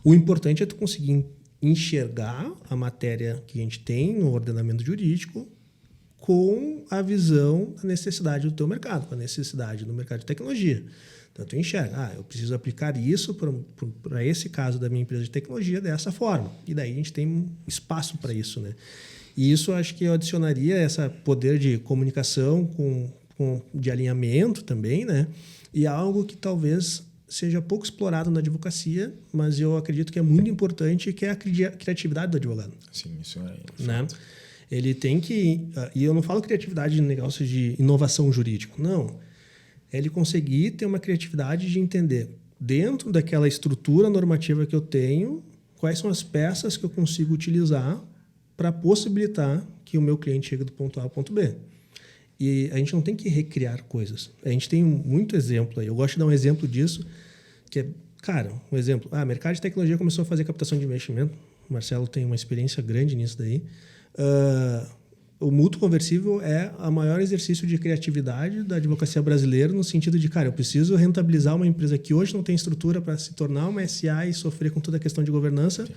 O importante é tu conseguir enxergar a matéria que a gente tem no ordenamento jurídico com a visão da necessidade do teu mercado, com a necessidade do mercado de tecnologia. Então, tu enxerga, eu preciso aplicar isso para esse caso da minha empresa de tecnologia dessa forma. E daí a gente tem espaço para isso, né? E isso acho que eu adicionaria esse poder de comunicação de alinhamento também, né? E algo que talvez seja pouco explorado na advocacia, mas eu acredito que é muito importante, que é a criatividade do advogado. Sim, isso é né? Ele tem que... E eu não falo criatividade de negócio de inovação jurídica, não. É ele conseguir ter uma criatividade de entender, dentro daquela estrutura normativa que eu tenho, quais são as peças que eu consigo utilizar para possibilitar que o meu cliente chegue do ponto A ao ponto B. E a gente não tem que recriar coisas. A gente tem muito exemplo aí. Eu gosto de dar um exemplo disso, que é, cara, um exemplo. Mercado de tecnologia começou a fazer captação de investimento. O Marcelo tem uma experiência grande nisso daí. O mútuo conversível é o maior exercício de criatividade da advocacia brasileira, no sentido de, cara, eu preciso rentabilizar uma empresa que hoje não tem estrutura para se tornar uma SA e sofrer com toda a questão de governança,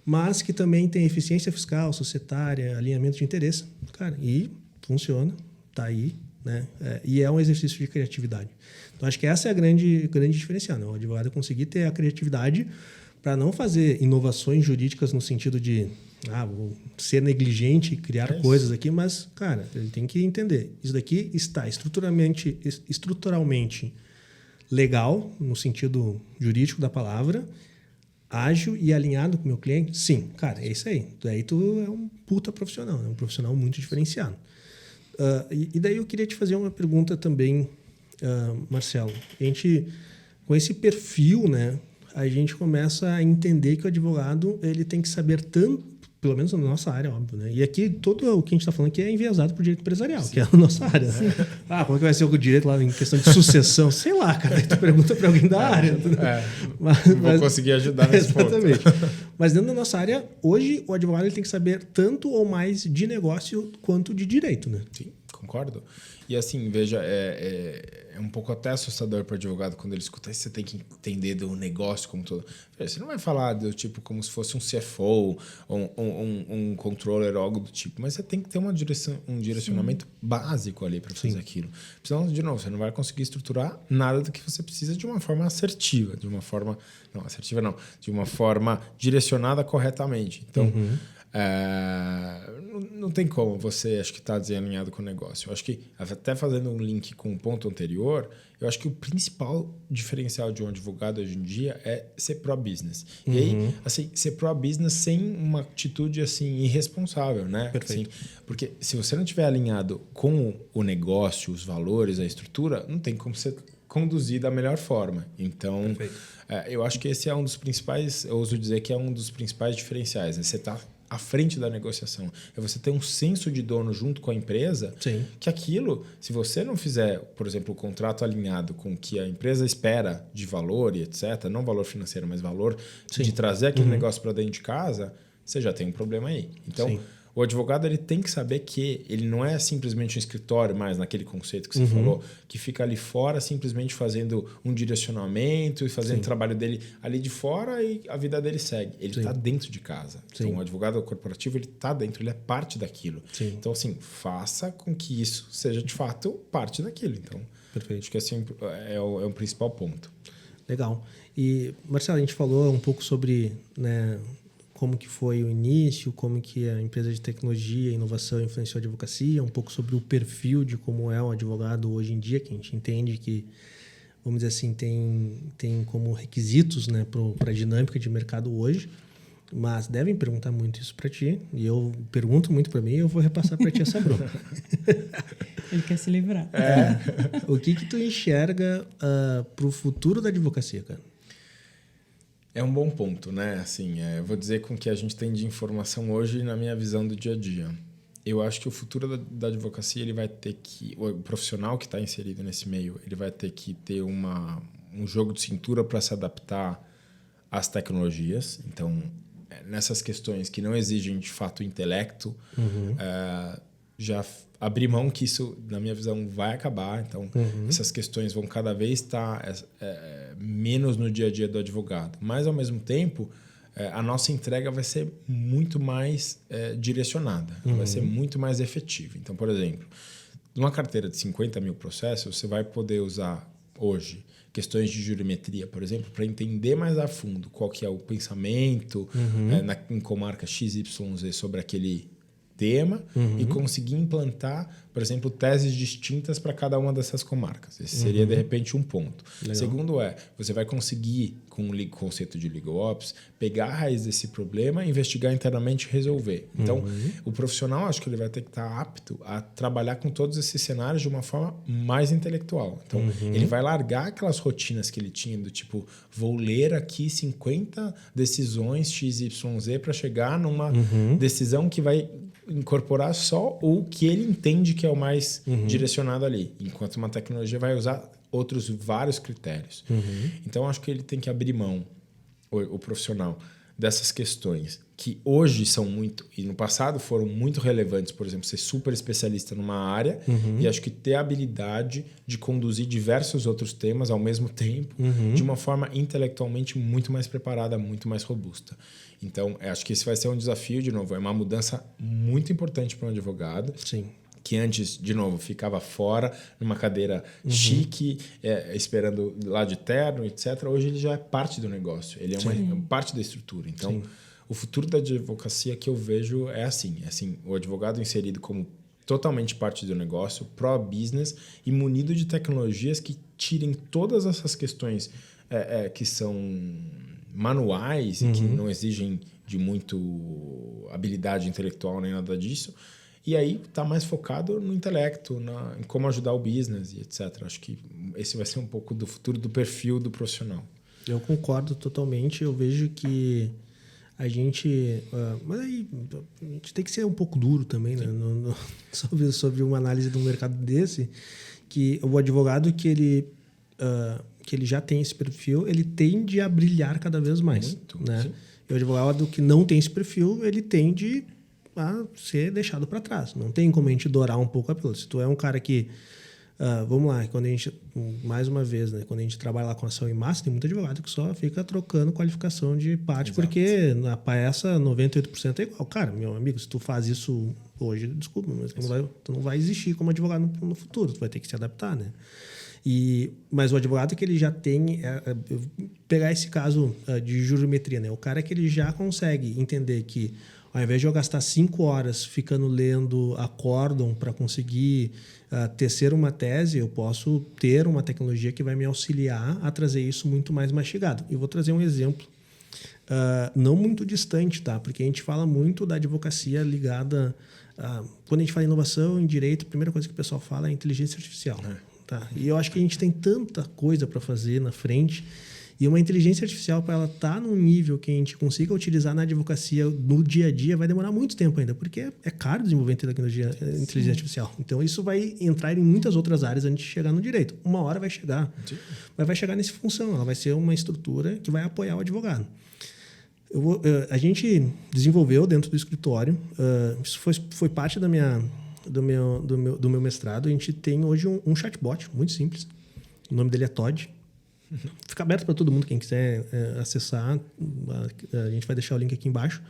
mas que também tem eficiência fiscal, societária, alinhamento de interesse. Cara, e funciona, está aí, né? E é um exercício de criatividade. Então, acho que essa é a grande diferencial, né? O advogado conseguir ter a criatividade para não fazer inovações jurídicas no sentido de vou ser negligente e criar coisas aqui, mas, cara, ele tem que entender. Isso daqui está estruturalmente legal, no sentido jurídico da palavra, ágil e alinhado com o meu cliente? Sim, cara, é isso aí. Daí tu é um puta profissional, é um profissional muito diferenciado. E daí eu queria te fazer uma pergunta também, Marcelo. A gente, com esse perfil, né, a gente começa a entender que o advogado ele tem que saber tanto, pelo menos na nossa área, óbvio, né? E aqui, todo o que a gente está falando aqui é enviesado por direito empresarial, Sim. que é a nossa área. Né? Como é que vai ser o direito lá em questão de sucessão? Sei lá, cara. Aí tu pergunta para alguém da área. Não vou conseguir ajudar nesse exatamente. ponto. Mas dentro da nossa área, hoje, o advogado ele tem que saber tanto ou mais de negócio quanto de direito, né? Sim, concordo. E assim, veja, é um pouco até assustador para o advogado quando ele escuta isso, você tem que entender do negócio como todo. Você não vai falar do tipo como se fosse um CFO ou um controller ou algo do tipo, mas você tem que ter um direcionamento básico ali para fazer aquilo. Senão, de novo, você não vai conseguir estruturar nada do que você precisa de uma forma assertiva, de uma forma direcionada corretamente. Então, não tem como você, acho que está desalinhado com o negócio. Eu acho que, até fazendo um link com o ponto anterior, eu acho que o principal diferencial de um advogado hoje em dia é ser pró-business. E aí, assim, ser pró-business sem uma atitude assim, irresponsável, né? Perfeito. Assim, porque se você não estiver alinhado com o negócio, os valores, a estrutura, não tem como você conduzir da melhor forma. Então, eu acho que esse é um dos principais, eu ouso dizer que é um dos principais diferenciais. Né? Você está à frente da negociação. É você ter um senso de dono junto com a empresa, que aquilo, se você não fizer, por exemplo, o contrato alinhado com o que a empresa espera de valor e etc., não valor financeiro, mas valor de trazer aquele negócio para dentro de casa, você já tem um problema aí. Então, o advogado ele tem que saber que ele não é simplesmente um escritório, mais naquele conceito que você falou, que fica ali fora simplesmente fazendo um direcionamento e fazendo o trabalho dele ali de fora e a vida dele segue. Ele está dentro de casa. Então, o advogado corporativo ele está dentro, ele é parte daquilo. Então, assim, faça com que isso seja de fato parte daquilo. Então, acho que assim é o principal ponto. Legal. E, Marcelo, a gente falou um pouco sobre... né, como que foi o início, como que a empresa de tecnologia e inovação influenciou a advocacia, um pouco sobre o perfil de como é o advogado hoje em dia, que a gente entende que, vamos dizer assim, tem como requisitos, né, para a dinâmica de mercado hoje, mas devem perguntar muito isso para ti, e eu pergunto muito para mim e eu vou repassar para ti essa bronca. Ele quer se livrar. O que tu enxerga para o futuro da advocacia, cara? É um bom ponto, né? Assim, eu vou dizer com o que a gente tem de informação hoje na minha visão do dia a dia. Eu acho que o futuro da advocacia, ele vai ter que... O profissional que está inserido nesse meio, ele vai ter que ter um jogo de cintura para se adaptar às tecnologias. Então, nessas questões que não exigem, de fato, intelecto, já abrir mão que isso, na minha visão, vai acabar. Então, essas questões vão cada vez estar menos no dia a dia do advogado. Mas, ao mesmo tempo, a nossa entrega vai ser muito mais direcionada. Vai ser muito mais efetiva. Então, por exemplo, numa carteira de 50 mil processos, você vai poder usar hoje questões de jurimetria, por exemplo, para entender mais a fundo qual que é o pensamento em comarca XYZ sobre aquele tema e conseguir implantar, por exemplo, teses distintas para cada uma dessas comarcas. Esse seria, de repente, um ponto. Legal. Segundo você vai conseguir, com o conceito de Legal Ops, pegar a raiz desse problema, investigar internamente e resolver. Então, o profissional, acho que ele vai ter que estar apto a trabalhar com todos esses cenários de uma forma mais intelectual. Então, ele vai largar aquelas rotinas que ele tinha do tipo, vou ler aqui 50 decisões XYZ para chegar numa decisão que vai incorporar só o que ele entende que é o mais direcionado ali, enquanto uma tecnologia vai usar outros vários critérios. Então, acho que ele tem que abrir mão, o profissional, dessas questões que hoje são muito, e no passado foram muito relevantes, por exemplo, ser super especialista numa área e acho que ter a habilidade de conduzir diversos outros temas ao mesmo tempo de uma forma intelectualmente muito mais preparada, muito mais robusta. Então, acho que esse vai ser um desafio, de novo, é uma mudança muito importante para um advogado. Sim. que antes, de novo, ficava fora, numa cadeira chique, esperando lá de terno, etc. Hoje ele já é parte do negócio, ele é uma parte da estrutura. Então, o futuro da advocacia que eu vejo é assim, o advogado inserido como totalmente parte do negócio, pro-business e munido de tecnologias que tirem todas essas questões que são manuais e que não exigem de muito habilidade intelectual nem nada disso. E aí está mais focado no intelecto, em como ajudar o business e etc. Acho que esse vai ser um pouco do futuro do perfil do profissional. Eu concordo totalmente. Eu vejo que a gente... mas aí a gente tem que ser um pouco duro também, né? Sobre uma análise de um mercado desse, que o advogado que ele já tem esse perfil, ele tende a brilhar cada vez mais. Muito, né? E o advogado que não tem esse perfil, ele tende a ser deixado para trás. Não tem como a gente dourar um pouco a pílula. Se tu é um cara que... vamos lá, quando a gente... Mais uma vez, né? Quando a gente trabalha lá com ação em massa, tem muito advogado que só fica trocando qualificação de parte. Exato. Porque na peça 98% é igual. Cara, meu amigo, se tu faz isso hoje, desculpa, mas tu não vai existir como advogado no futuro. Tu vai ter que se adaptar, né? Mas o advogado que ele já tem... pegar esse caso de jurimetria, né? O cara que ele já consegue entender que ao invés de eu gastar 5 horas ficando lendo acórdão para conseguir tecer uma tese, eu posso ter uma tecnologia que vai me auxiliar a trazer isso muito mais mastigado. E vou trazer um exemplo não muito distante, tá? Porque a gente fala muito da advocacia ligada... quando a gente fala em inovação, em direito, a primeira coisa que o pessoal fala é inteligência artificial. Tá? E eu acho que a gente tem tanta coisa para fazer na frente. E uma inteligência artificial, para ela estar num nível que a gente consiga utilizar na advocacia no dia a dia, vai demorar muito tempo ainda, porque é caro desenvolver inteligência artificial. Então, isso vai entrar em muitas outras áreas antes de chegar no direito. Uma hora vai chegar. Mas vai chegar nessa função. Ela vai ser uma estrutura que vai apoiar o advogado. A gente desenvolveu dentro do escritório, isso foi parte do meu mestrado. A gente tem hoje um chatbot muito simples. O nome dele é Todd. Fica aberto para todo mundo, quem quiser acessar. A gente vai deixar o link aqui embaixo.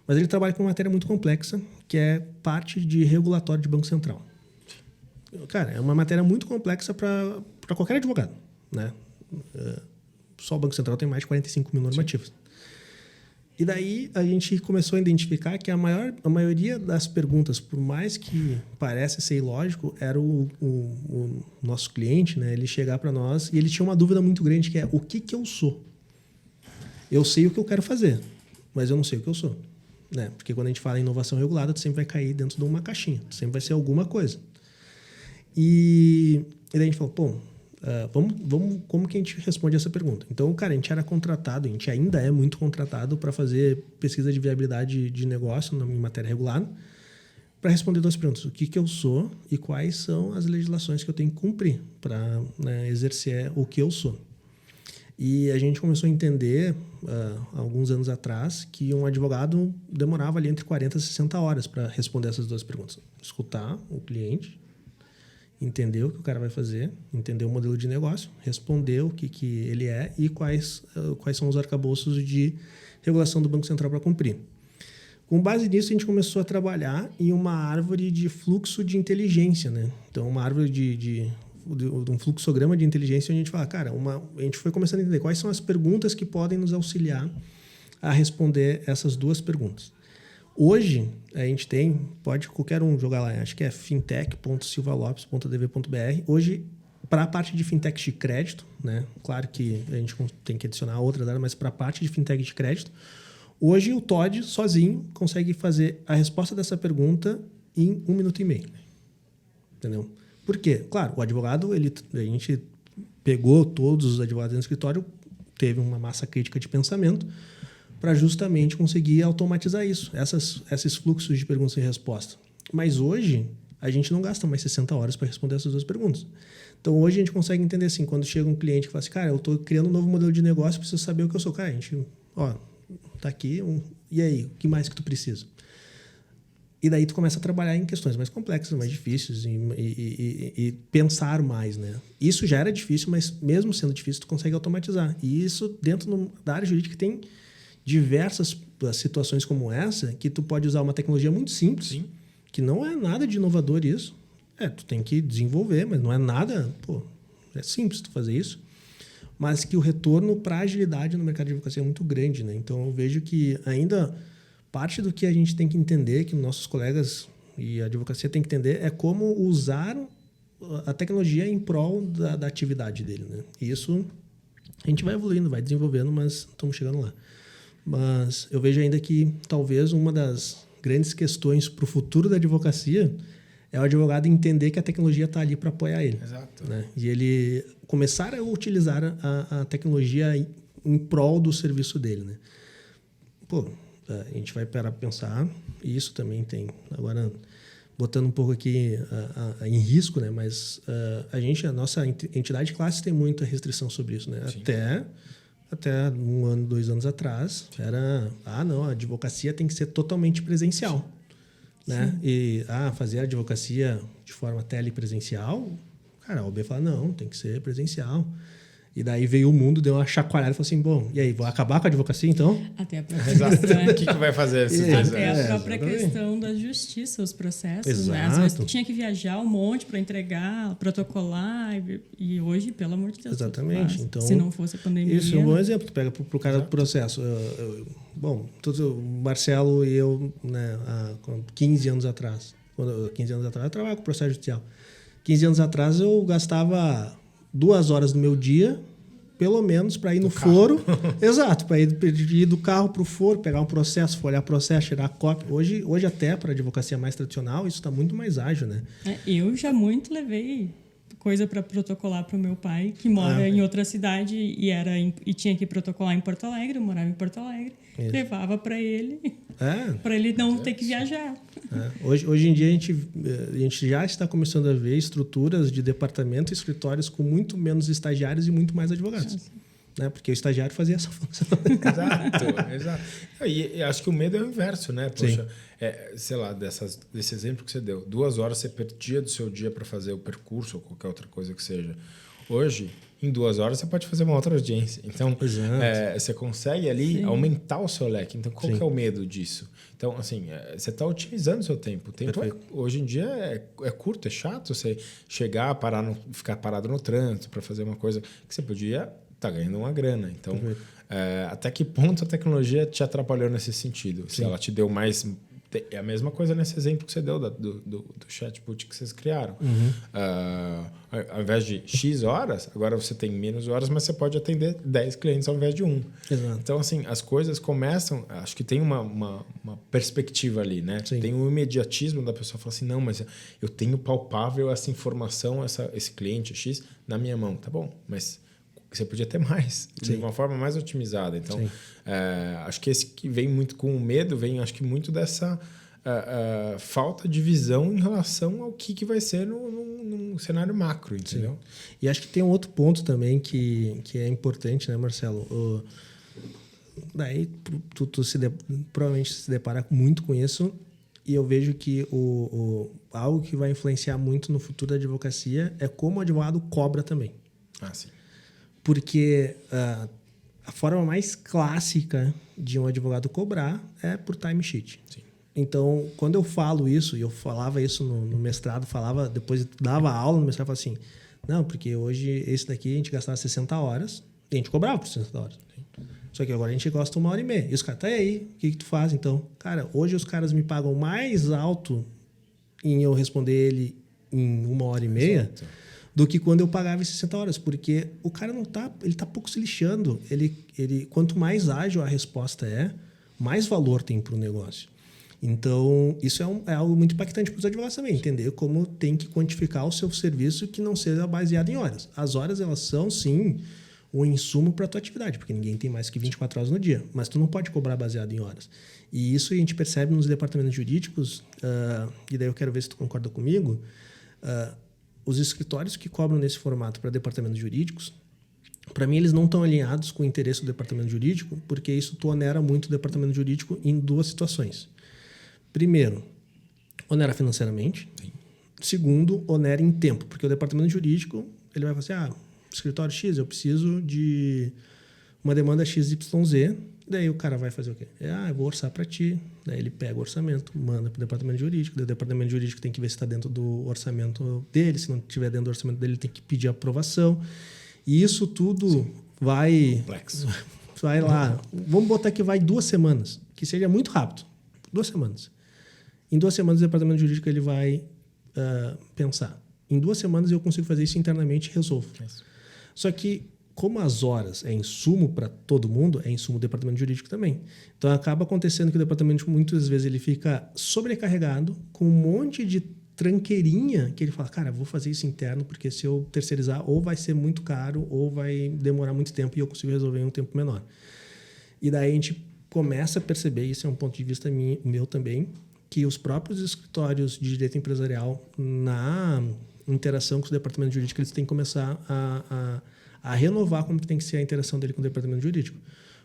Mas ele trabalha com uma matéria muito complexa, que é parte de regulatório de Banco Central. Cara, é uma matéria muito complexa para qualquer advogado, né? Só o Banco Central tem mais de 45 mil normativas. E daí a gente começou a identificar que a maioria das perguntas, por mais que pareça ser ilógico, era o nosso cliente, né? Ele chegar para nós e ele tinha uma dúvida muito grande, que é: o que eu sou? Eu sei o que eu quero fazer, mas eu não sei o que eu sou. Né? Porque quando a gente fala em inovação regulada, tu sempre vai cair dentro de uma caixinha. Tu sempre vai ser alguma coisa. E daí a gente falou, pô, vamos, como que a gente responde essa pergunta? Então, cara, a gente era contratado, a gente ainda é muito contratado para fazer pesquisa de viabilidade de negócio em matéria regulada, para responder 2 perguntas: o que eu sou e quais são as legislações que eu tenho que cumprir para, né, exercer o que eu sou. E a gente começou a entender, alguns anos atrás, que um advogado demorava ali entre 40 e 60 horas para responder essas 2 perguntas. Escutar o cliente, entender o que o cara vai fazer, entender o modelo de negócio, responder o que ele é e quais são os arcabouços de regulação do Banco Central para cumprir. Com base nisso, a gente começou a trabalhar em uma árvore de fluxo de inteligência, né? Então, uma árvore de um fluxograma de inteligência, onde a gente fala, cara, a gente foi começando a entender quais são as perguntas que podem nos auxiliar a responder essas 2 perguntas. Hoje, a gente tem, pode qualquer um jogar lá, acho que é fintech.silvalopes.dv.br. Hoje, para a parte de fintech de crédito, né? Claro que a gente tem que adicionar outras áreas, mas para a parte de fintech de crédito, hoje o Todd, sozinho, consegue fazer a resposta dessa pergunta em 1 minuto e meio. Entendeu? Por quê? Claro, o advogado, a gente pegou todos os advogados no escritório, teve uma massa crítica de pensamento para justamente conseguir automatizar isso, esses fluxos de perguntas e respostas. Mas hoje, a gente não gasta mais 60 horas para responder essas 2 perguntas. Então, hoje a gente consegue entender assim, quando chega um cliente que fala assim, cara, eu estou criando um novo modelo de negócio, preciso saber o que eu sou. Cara, a gente, tá aqui, e aí, o que mais que tu precisa? E daí tu começa a trabalhar em questões mais complexas, mais difíceis e pensar mais, né? Isso já era difícil, mas mesmo sendo difícil, tu consegue automatizar. E isso, dentro da área jurídica, tem diversas situações como essa, que tu pode usar uma tecnologia muito simples, sim, que não é nada de inovador isso. Tu tem que desenvolver, mas não é nada... é simples tu fazer isso. Mas que o retorno para a agilidade no mercado de advocacia é muito grande, né? Então, eu vejo que ainda parte do que a gente tem que entender, que nossos colegas e a advocacia tem que entender, é como usar a tecnologia em prol da atividade dele, né? E isso a gente vai evoluindo, vai desenvolvendo, mas estamos chegando lá. Mas eu vejo ainda que talvez uma das grandes questões para o futuro da advocacia é o advogado entender que a tecnologia está ali para apoiar ele. Exato. Né? E ele começar a utilizar a tecnologia em prol do serviço dele. Né? A gente vai parar para pensar, e isso também tem... Agora, botando um pouco aqui em risco, né? Mas a nossa entidade de classe tem muita restrição sobre isso. Né? Até 1 ano, 2 anos atrás, era... não, a advocacia tem que ser totalmente presencial. Né? E fazer a advocacia de forma telepresencial, cara, a OAB fala, não, tem que ser presencial. E daí veio o mundo, deu uma chacoalhada e falou assim, bom, e aí, vou acabar com a advocacia, então? Até a própria O que vai fazer esses 2 anos? Até a própria questão da justiça, os processos. Exato. Né? Às vezes tinha que viajar um monte para entregar, protocolar, e hoje, pelo amor de Deus, exatamente. Então, se não fosse a pandemia... Isso é um bom exemplo. Tu pega para o cara do processo. O Marcelo e eu, né, há 15 anos atrás, 15 anos atrás eu trabalhava com processo judicial. 15 anos atrás eu gastava 2 horas do meu dia, pelo menos, para ir no foro. Exato, para ir do carro para o foro, pegar um processo, folhear processo, tirar cópia. Hoje até, para a advocacia mais tradicional, isso está muito mais ágil, né? Eu já muito levei coisa para protocolar para o meu pai, que mora em outra cidade e tinha que protocolar em Porto Alegre, eu morava em Porto Alegre. Isso. Levava para ele não ter que viajar. Hoje em dia, a gente já está começando a ver estruturas de departamento e escritórios com muito menos estagiários e muito mais advogados. Né? Porque o estagiário fazia essa função. Exato. E acho que o medo é o inverso, né? Poxa, sei lá, desse exemplo que você deu. 2 horas você perdia do seu dia para fazer o percurso ou qualquer outra coisa que seja. Hoje, em 2 horas, você pode fazer uma outra audiência. Então, você consegue ali aumentar o seu leque. Então, qual que é o medo disso? Então, assim, você está otimizando o seu tempo. O tempo hoje em dia é curto, é chato você chegar, ficar parado no trânsito para fazer uma coisa que você podia estar ganhando uma grana. Então, até que ponto a tecnologia te atrapalhou nesse sentido? Se ela te deu mais... É a mesma coisa nesse exemplo que você deu do chatbot que vocês criaram. Ao invés de X horas, agora você tem menos horas, mas você pode atender 10 clientes ao invés de 1. Exato. Então, assim, as coisas começam... Acho que tem uma perspectiva ali, né? Sim. Tem um imediatismo da pessoa falar assim, não, mas eu tenho palpável essa informação, esse cliente X na minha mão. Tá bom, mas... você podia ter mais, de uma forma mais otimizada. Então, acho que esse que vem muito com o medo, vem acho que muito dessa falta de visão em relação ao que vai ser num cenário macro, entendeu? Sim. E acho que tem um outro ponto também que é importante, né, Marcelo? Daí tu provavelmente se depara muito com isso, e eu vejo que algo que vai influenciar muito no futuro da advocacia é como o advogado cobra também. Sim. Porque a forma mais clássica de um advogado cobrar é por timesheet. Sim. Então, quando eu falo isso, e eu falava isso no mestrado, depois dava aula no mestrado, falava assim, não, porque hoje esse daqui a gente gastava 60 horas e a gente cobrava por 60 horas. Só que agora a gente gosta 1h30. E os caras, tá aí, o que tu faz então? Cara, hoje os caras me pagam mais alto em eu responder ele em 1h30. Exato. Do que quando eu pagava em 60 horas, porque o cara ele tá pouco se lixando. Quanto mais ágil a resposta mais valor tem para o negócio. Então, isso é algo muito impactante para os advogados também, entender como tem que quantificar o seu serviço que não seja baseado em horas. As horas, elas são, sim, um insumo para a tua atividade, porque ninguém tem mais que 24 horas no dia, mas tu não pode cobrar baseado em horas. E isso a gente percebe nos departamentos jurídicos, e daí eu quero ver se tu concorda comigo, os escritórios que cobram nesse formato para departamentos jurídicos, para mim, eles não estão alinhados com o interesse do departamento jurídico, porque isso onera muito o departamento jurídico em 2 situações. Primeiro, onera financeiramente. Sim. Segundo, onera em tempo, porque o departamento jurídico ele vai falar assim, escritório X, eu preciso de uma demanda XYZ, daí o cara vai fazer o quê? Eu vou orçar para ti. Daí ele pega o orçamento, manda para o departamento jurídico, daí o departamento jurídico tem que ver se está dentro do orçamento dele, se não estiver dentro do orçamento dele, ele tem que pedir aprovação. E isso tudo vai... Complexo. Vai lá. Vamos botar que vai 2 semanas, que seja muito rápido. 2 semanas. Em 2 semanas, o departamento jurídico ele vai pensar. Em 2 semanas, eu consigo fazer isso internamente e resolvo. Isso. Só que, como as horas é insumo para todo mundo, é insumo do departamento jurídico também. Então, acaba acontecendo que o departamento, muitas vezes, ele fica sobrecarregado com um monte de tranqueirinha que ele fala, cara, vou fazer isso interno, porque se eu terceirizar, ou vai ser muito caro, ou vai demorar muito tempo e eu consigo resolver em um tempo menor. E daí a gente começa a perceber, isso é um ponto de vista meu também, que os próprios escritórios de direito empresarial, na interação com o departamento jurídico, eles têm que começar a renovar como tem que ser a interação dele com o departamento jurídico.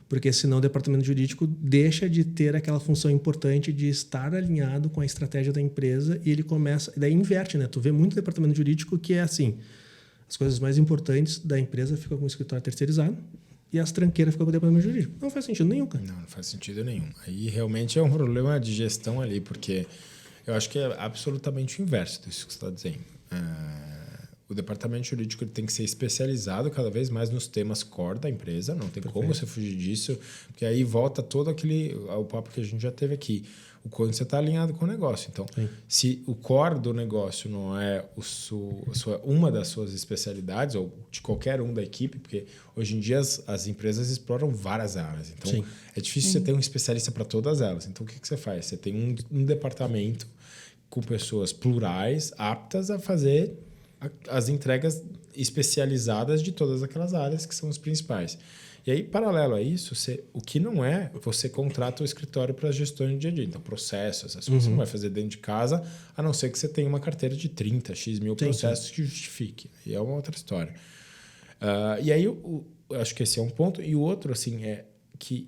Porque senão o departamento jurídico deixa de ter aquela função importante de estar alinhado com a estratégia da empresa e ele começa... Daí inverte, né? Tu vê muito departamento jurídico que é assim, as coisas mais importantes da empresa ficam com o escritório terceirizado e as tranqueiras ficam com o departamento jurídico. Não faz sentido nenhum, cara. Não faz sentido nenhum. Aí realmente é um problema de gestão ali, porque eu acho que é absolutamente o inverso disso que você está dizendo. O departamento jurídico ele tem que ser especializado cada vez mais nos temas core da empresa, não tem como você fugir disso, porque aí volta todo o papo que a gente já teve aqui, o quanto você está alinhado com o negócio. Então, se o core do negócio não é uma das suas especialidades, ou de qualquer um da equipe, porque hoje em dia as empresas exploram várias áreas, então é difícil você ter um especialista para todas elas. Então, o que você faz? Você tem um departamento com pessoas plurais, aptas a fazer as entregas especializadas de todas aquelas áreas que são as principais. E aí, paralelo a isso, o que não é, você contrata o escritório para gestão de dia a dia. Então, processos, essas coisas você não vai fazer dentro de casa, a não ser que você tenha uma carteira de 30, X mil processos que justifique. E é uma outra história. E aí, eu acho que esse é um ponto. E o outro, assim, é que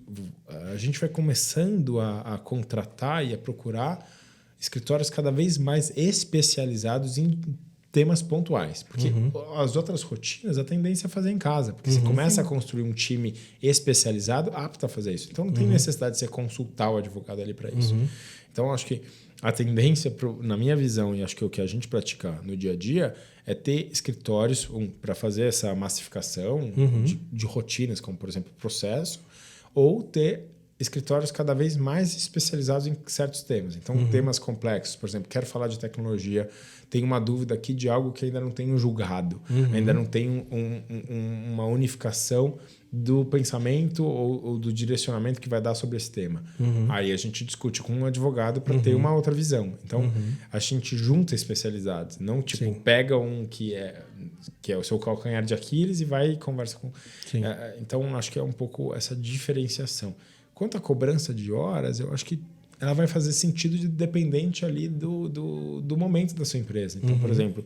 a gente vai começando a contratar e a procurar escritórios cada vez mais especializados em temas pontuais, porque as outras rotinas a tendência é fazer em casa, porque você começa a construir um time especializado apto a fazer isso. Então não tem necessidade de você consultar o advogado ali para isso. Então acho que a tendência, na minha visão, e acho que é o que a gente pratica no dia a dia, é ter escritórios para fazer essa massificação de rotinas, como por exemplo processo, ou ter escritórios cada vez mais especializados em certos temas. Então, temas complexos, por exemplo, quero falar de tecnologia, tenho uma dúvida aqui de algo que ainda não tenho julgado, ainda não tenho uma unificação do pensamento ou do direcionamento que vai dar sobre esse tema. Aí a gente discute com um advogado para ter uma outra visão. Então, a gente junta especialidades, não tipo pega um que é o seu calcanhar de Aquiles e vai e conversa com... Então, acho que é um pouco essa diferenciação. Quanto à cobrança de horas, eu acho que ela vai fazer sentido dependente ali do momento da sua empresa. Então, por exemplo,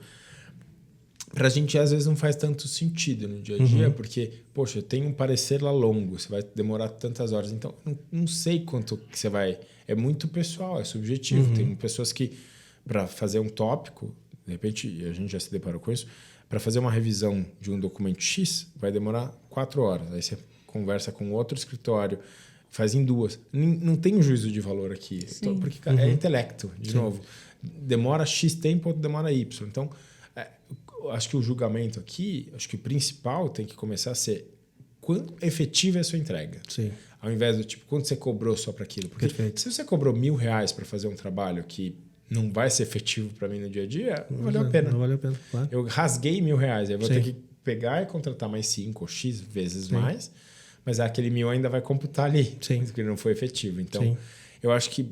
para a gente às vezes não faz tanto sentido no dia a dia, porque, poxa, eu tenho um parecer lá longo, você vai demorar tantas horas. Então, não sei quanto que você vai... É muito pessoal, é subjetivo. Tem pessoas que, para fazer um tópico, de repente, a gente já se deparou com isso, para fazer uma revisão de um documento X, vai demorar 4 horas. Aí você conversa com outro escritório, faz em 2. Não tem um juízo de valor aqui. Então, porque é intelecto, de novo. Demora X tempo, outro demora Y. Então, acho que o julgamento aqui, acho que o principal tem que começar a ser quão efetiva é a sua entrega. Ao invés do tipo, quanto você cobrou só para aquilo. Porque se você cobrou R$1.000 para fazer um trabalho que não vai ser efetivo para mim no dia a dia, não valeu a pena. Não valeu a pena, claro. Eu rasguei R$1.000, aí vou ter que pegar e contratar mais 5 ou X vezes mais, mas aquele 1.000 ainda vai computar ali, porque não foi efetivo. Então, eu acho que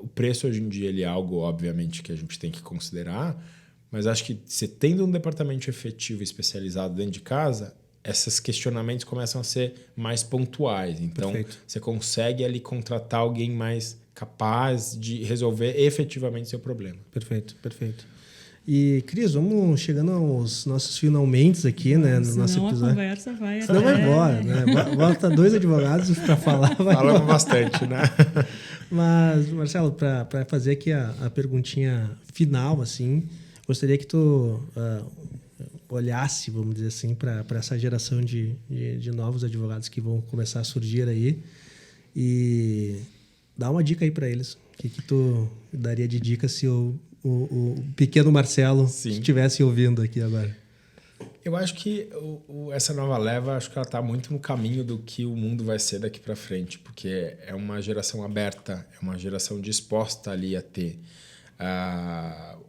o preço hoje em dia ele é algo, obviamente, que a gente tem que considerar, mas acho que você tendo um departamento efetivo especializado dentro de casa, esses questionamentos começam a ser mais pontuais. Então, você consegue ali contratar alguém mais capaz de resolver efetivamente seu problema. Perfeito. E, Cris, vamos chegando aos nossos finalmente aqui, né? No nosso episódio. A conversa vai Senão vai embora, né? Bota 2 advogados para falar. Falamos bastante, né? Mas, Marcelo, para fazer aqui a perguntinha final, assim, gostaria que tu olhasse, vamos dizer assim, para essa geração de novos advogados que vão começar a surgir aí e dá uma dica aí para eles. O que tu daria de dica se o pequeno Marcelo estivesse ouvindo aqui agora? Eu acho que essa nova leva, acho que ela está muito no caminho do que o mundo vai ser daqui para frente, porque é uma geração aberta, é uma geração disposta ali a ter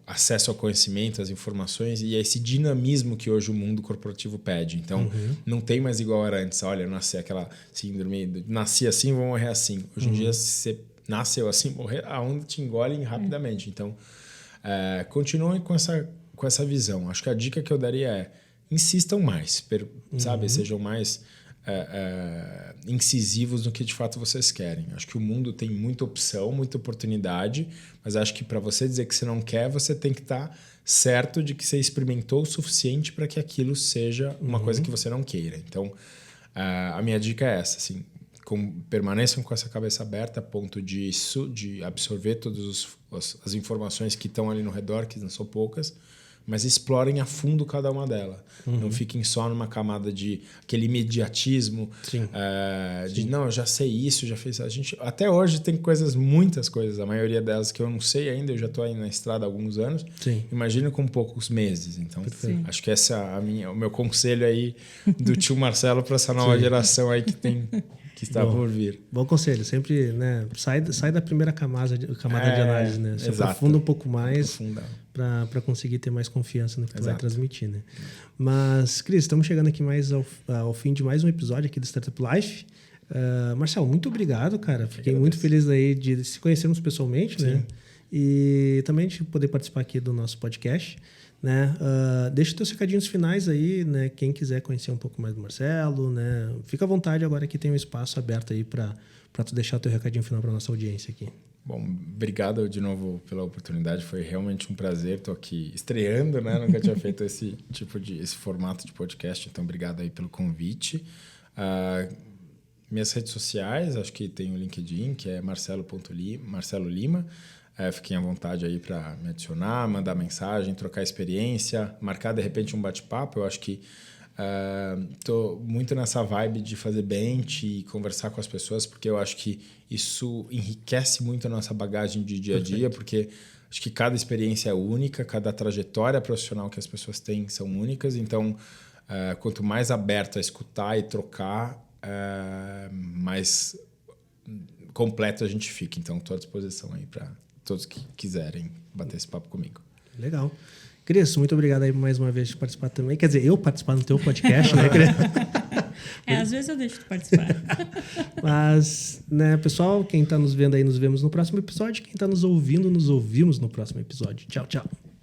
acesso ao conhecimento, às informações e a esse dinamismo que hoje o mundo corporativo pede. Então, não tem mais igual era antes. Olha, eu nasci aquela síndrome, nasci assim, vou morrer assim. Hoje em dia, se você nasceu assim, morrer, a onda te engole rapidamente. Então, continuem com essa visão. Acho que a dica que eu daria é insistam mais, sabe? Sejam mais incisivos no que de fato vocês querem. Acho que o mundo tem muita opção, muita oportunidade, mas acho que para você dizer que você não quer, você tem que estar certo de que você experimentou o suficiente para que aquilo seja uma coisa que você não queira. Então, a minha dica é essa, assim, permaneçam com essa cabeça aberta a ponto de absorver todas as informações que estão ali no redor, que não são poucas, mas explorem a fundo cada uma delas. Não fiquem só numa camada de aquele imediatismo, não, eu já sei isso, já fiz isso. Até hoje tem muitas coisas, a maioria delas que eu não sei ainda, eu já estou aí na estrada há alguns anos. Imagina com poucos meses. Então, acho que esse é o meu conselho aí do tio Marcelo para essa nova geração aí que está por vir. Bom conselho, sempre, né, sai da primeira camada de análise, né? Se aprofunda um pouco mais para conseguir ter mais confiança no que tu vai transmitir, né? Mas, Cris, estamos chegando aqui mais ao fim de mais um episódio aqui do Startup Life. Marcelo, muito obrigado, cara. Fiquei muito feliz aí de se conhecermos pessoalmente, né? E também de poder participar aqui do nosso podcast. Né? Deixa os teus recadinhos finais aí, né? Quem quiser conhecer um pouco mais do Marcelo, né? Fica à vontade agora que tem um espaço aberto aí para tu deixar o teu recadinho final para nossa audiência aqui. Bom, obrigado de novo pela oportunidade, foi realmente um prazer, estou aqui estreando, né? Nunca tinha feito esse formato de podcast, então obrigado aí pelo convite. Minhas redes sociais, acho que tem o LinkedIn, que é Marcelo Lima. Fiquem à vontade aí para me adicionar, mandar mensagem, trocar experiência, marcar de repente um bate-papo. Eu acho que estou muito nessa vibe de fazer bench e conversar com as pessoas, porque eu acho que isso enriquece muito a nossa bagagem de dia a dia, porque acho que cada experiência é única, cada trajetória profissional que as pessoas têm são únicas. Então, quanto mais aberto a escutar e trocar, mais completo a gente fica. Então, estou à disposição aí para todos que quiserem bater esse papo comigo. Legal. Cris, muito obrigado aí mais uma vez de participar também. Quer dizer, eu participar no teu podcast, né, Cris? Às vezes eu deixo de participar. Mas, né, pessoal, quem está nos vendo aí, nos vemos no próximo episódio. Quem está nos ouvindo, nos ouvimos no próximo episódio. Tchau, tchau.